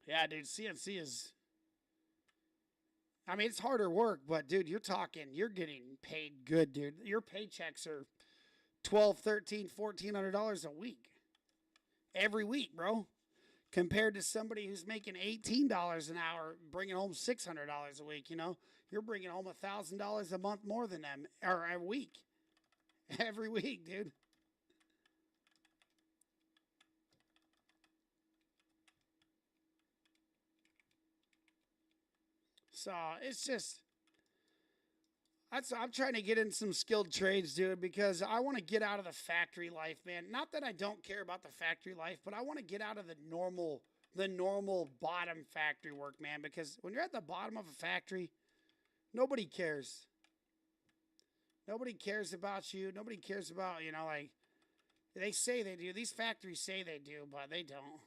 Yeah, dude, CNC is. I mean, it's harder work, but dude, you're getting paid good, dude. Your paychecks are $1,200, $1,300, $1,400 a week. Every week, bro. Compared to somebody who's making $18 an hour, bringing home $600 a week, you're bringing home $1,000 a month more than them, or a week. Every week, dude. So it's just, I'm trying to get in some skilled trades, dude, because I want to get out of the factory life, man. Not that I don't care about the factory life, but I want to get out of the normal bottom factory work, man. Because when you're at the bottom of a factory, nobody cares. Nobody cares about you. Nobody cares about, like they say they do. These factories say they do, but they don't.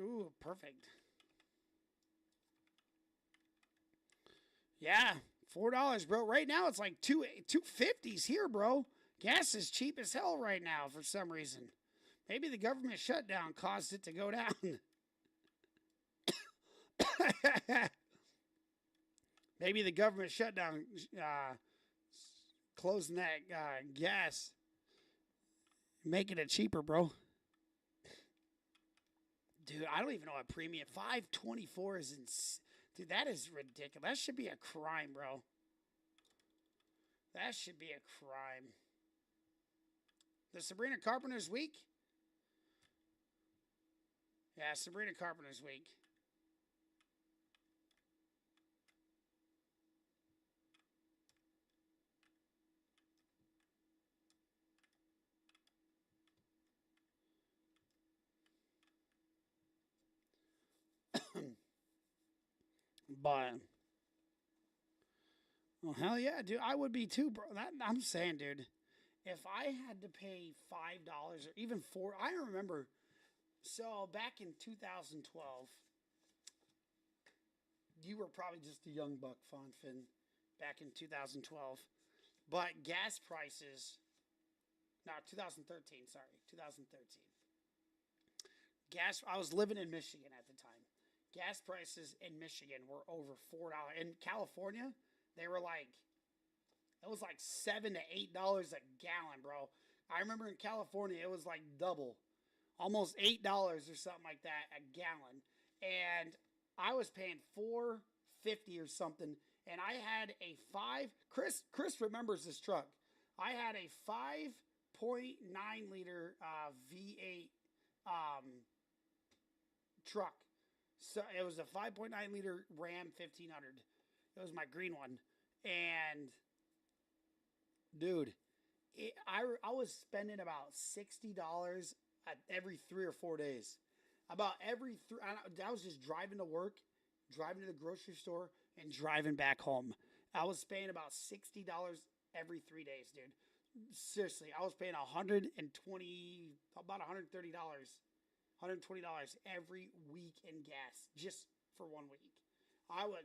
Ooh, perfect. Yeah, $4, bro. Right now it's like $2.50s here, bro. Gas is cheap as hell right now for some reason. Maybe the government shutdown caused it to go down. Maybe the government shutdown closing that gas, making it cheaper, bro. Dude, I don't even know what premium. $5.24 is dude, that is ridiculous. That should be a crime, bro. That should be a crime. The Sabrina Carpenter's week? Yeah, Sabrina Carpenter's week. But, well, hell yeah, dude. I would be too, bro. I'm saying, dude, if I had to pay $5 or even $4, I remember. So back in 2012, you were probably just a young buck, Fonfin, back in 2012. But gas prices, no, 2013, sorry, 2013. I was living in Michigan at the time. Gas prices in Michigan were over $4. In California, they were like, it was like $7 to $8 a gallon, bro. I remember in California, it was like double, almost $8 or something like that a gallon. And I was paying $4.50 or something. And I had a Chris remembers this truck. I had a 5.9 liter V8 truck. So it was a 5.9 liter Ram 1500. It was my green one. And dude, I was spending about $60 every 3 or 4 days. About every three, I was just driving to work, driving to the grocery store, and driving back home. I was paying about $60 every 3 days, dude. Seriously, I was paying about $130, $120 every week in gas just for 1 week.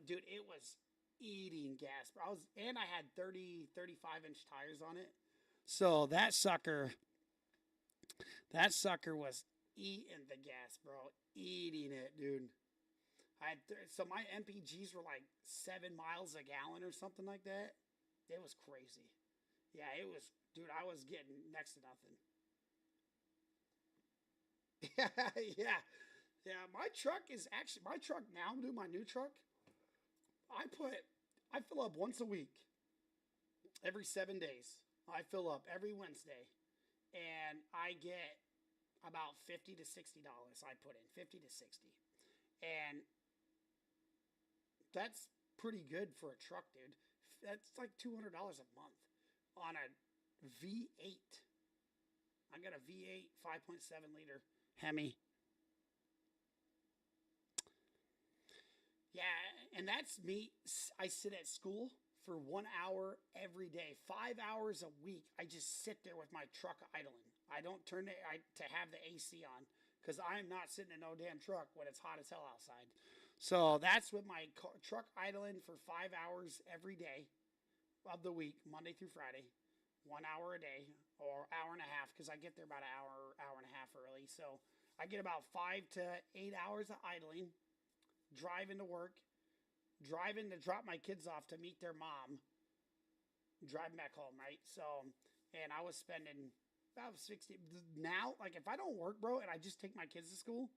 Dude, it was eating gas. And I had 35-inch tires on it. So that sucker was eating the gas, bro. Eating it, dude. So my MPGs were like 7 miles a gallon or something like that. It was crazy. Yeah, it was, dude, I was getting next to nothing. Yeah. Yeah, my truck now, I'm doing my new truck. I fill up once a week, every 7 days. I fill up every Wednesday, and I get about $50 to $60. I put in 50 to 60, and that's pretty good for a truck, dude. That's like $200 a month on a V8. I got a V8 5.7 liter Hemi. Yeah, and that's me. I sit at school for 1 hour every day, 5 hours a week. I just sit there with my truck idling. I don't turn it to have the AC on because I'm not sitting in no damn truck when it's hot as hell outside. So that's with my truck idling for 5 hours every day of the week, Monday through Friday, 1 hour a day or hour and a half because I get there about an hour and a half early. So I get about 5 to 8 hours of idling, driving to work, driving to drop my kids off to meet their mom, driving back home, right? So, and I was spending about 60 now. Like if I don't work, bro, and I just take my kids to school,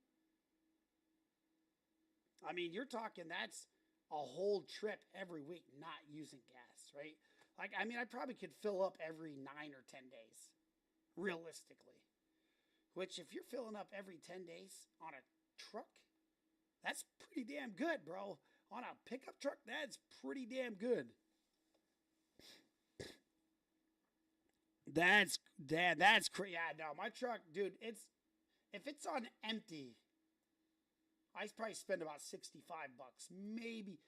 I mean, you're talking that's a whole trip every week not using gas, right? Like, I mean, I probably could fill up every 9 or 10 days, realistically. Which, if you're filling up every 10 days on a truck, that's pretty damn good, bro. On a pickup truck, that's pretty damn good. That's crazy. Yeah, no, my truck, dude, if it's on empty, I probably spend about $65. Maybe.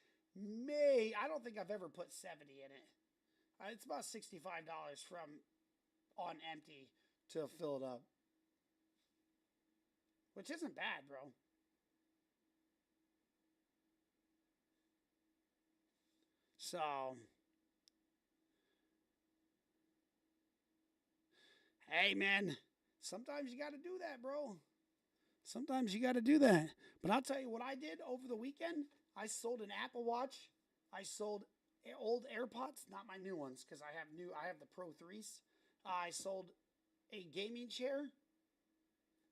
I don't think I've ever put 70 in it. It's about $65 from on empty to fill it up. Which isn't bad, bro. So, hey, man, sometimes you got to do that, bro. Sometimes you got to do that. But I'll tell you what I did over the weekend. I sold an Apple Watch. I sold old AirPods, not my new ones, because I have the Pro 3s. I sold a gaming chair.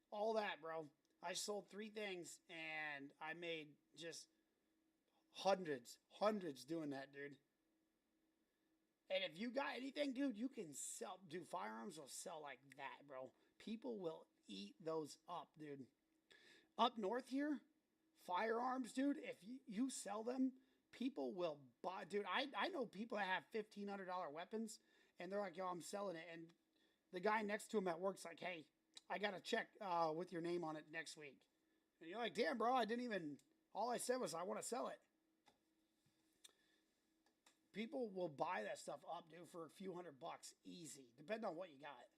All that, bro. I sold 3 things, and I made just hundreds doing that, dude. And if you got anything, dude, you can sell. Dude, firearms will sell like that, bro. People will eat those up, dude. Up north here, firearms, dude, if you sell them, people will buy. Dude, I know people that have $1,500 weapons, and they're like, yo, I'm selling it. And the guy next to him at work's like, hey, I got a check with your name on it next week. And you're like, damn, bro, all I said was I want to sell it. People will buy that stuff up, dude, for a few $100 easy, depending on what you got.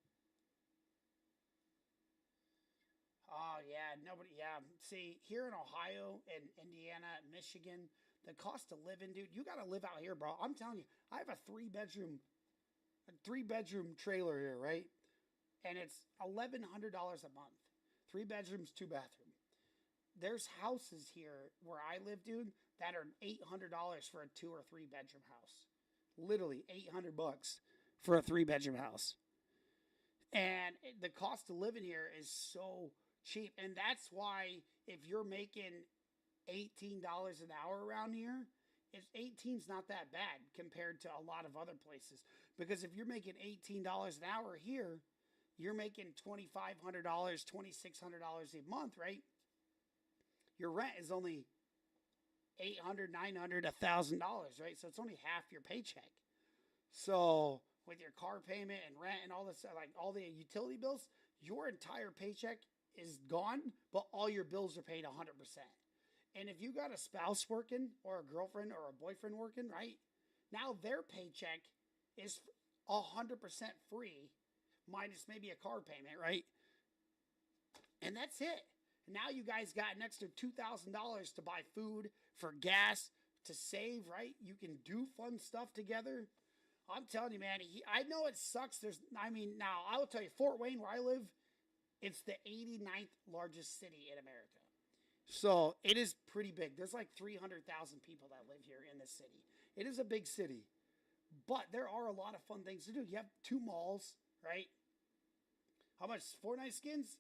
Oh, yeah, See, here in Ohio and Indiana, Michigan, the cost of living, dude, you got to live out here, bro. I'm telling you, I have a three-bedroom trailer here, right? And it's $1,100 a month. 3 bedrooms, 2 bathrooms. There's houses here where I live, dude, that are $800 for a 2 or 3 bedroom house. Literally $800 for a 3-bedroom house. And the cost of living here is so cheap. And that's why if you're making $18 an hour around here, 18's not that bad compared to a lot of other places. Because if you're making $18 an hour here, you're making $2,500, $2,600 a month, right? Your rent is only $800, $900, $1,000, right? So it's only half your paycheck. So with your car payment and rent and all this, like all the utility bills, your entire paycheck is gone, but all your bills are paid 100%. And if you got a spouse working or a girlfriend or a boyfriend working, right? Now their paycheck is 100% free, minus maybe a car payment, right? And that's it. Now you guys got an extra $2,000 to buy food, for gas, to save, right? You can do fun stuff together. I'm telling you, man, I know it sucks. Now, I will tell you, Fort Wayne, where I live, it's the 89th largest city in America. So it is pretty big. There's like 300,000 people that live here in this city. It is a big city. But there are a lot of fun things to do. You have 2 malls, right? How much? Fortnite skins?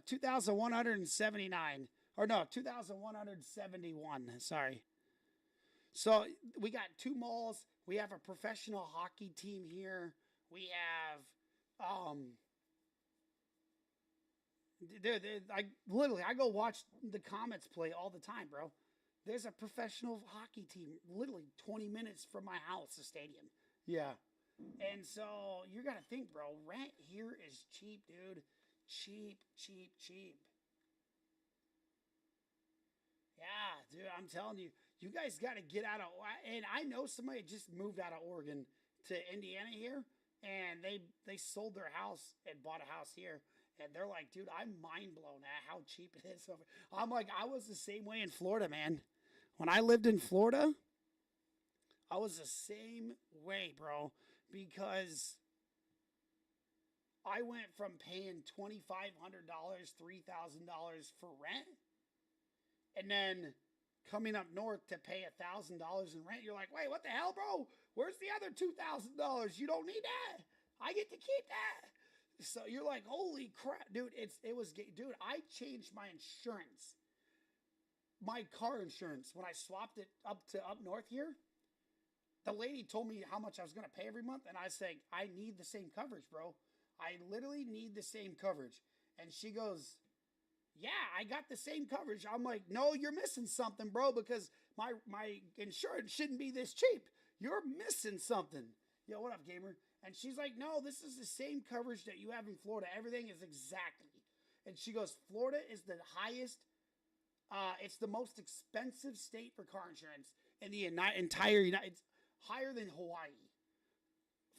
2,179. Or no, 2,171. Sorry. So we got 2 malls. We have a professional hockey team here. We have, I go watch the Comets play all the time, bro. There's a professional hockey team literally 20 minutes from my house, the stadium. Yeah. And so you got to think, bro, rent here is cheap, dude. Cheap. Yeah, dude, I'm telling you, you guys got to get out of, and I know somebody just moved out of Oregon to Indiana here, and they sold their house and bought a house here. And they're like, dude, I'm mind blown at how cheap it is over. I'm like, I was the same way in Florida, man. When I lived in Florida, I was the same way, bro, because I went from paying $2,500, $3,000 for rent, and then coming up north to pay $1,000 in rent. You're like, wait, what the hell, bro? Where's the other $2,000? You don't need that. I get to keep that. So you're like, holy crap, dude. Dude, I changed my insurance, my car insurance, when I swapped it up north here. The lady told me how much I was going to pay every month, and I said, I need the same coverage, bro. I literally need the same coverage. And she goes, yeah, I got the same coverage. I'm like, no, you're missing something, bro, because my insurance shouldn't be this cheap. You're missing something. Yo, what up, gamer? And she's like, no, this is the same coverage that you have in Florida. Everything is exactly. And she goes, Florida is the highest, it's the most expensive state for car insurance in the entire United States. Higher than Hawaii.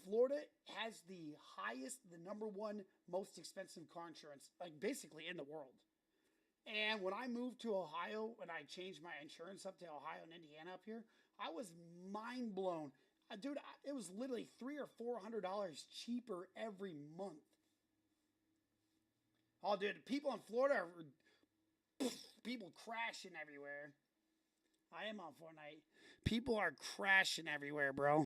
Florida has the highest, the number 1 most expensive car insurance, like basically in the world. And when I moved to Ohio, when I changed my insurance up to Ohio and Indiana up here, I was mind blown. Dude, it was literally $300 or $400 cheaper every month. Oh, dude, people in Florida are people crashing everywhere. I am on Fortnite. People are crashing everywhere, bro.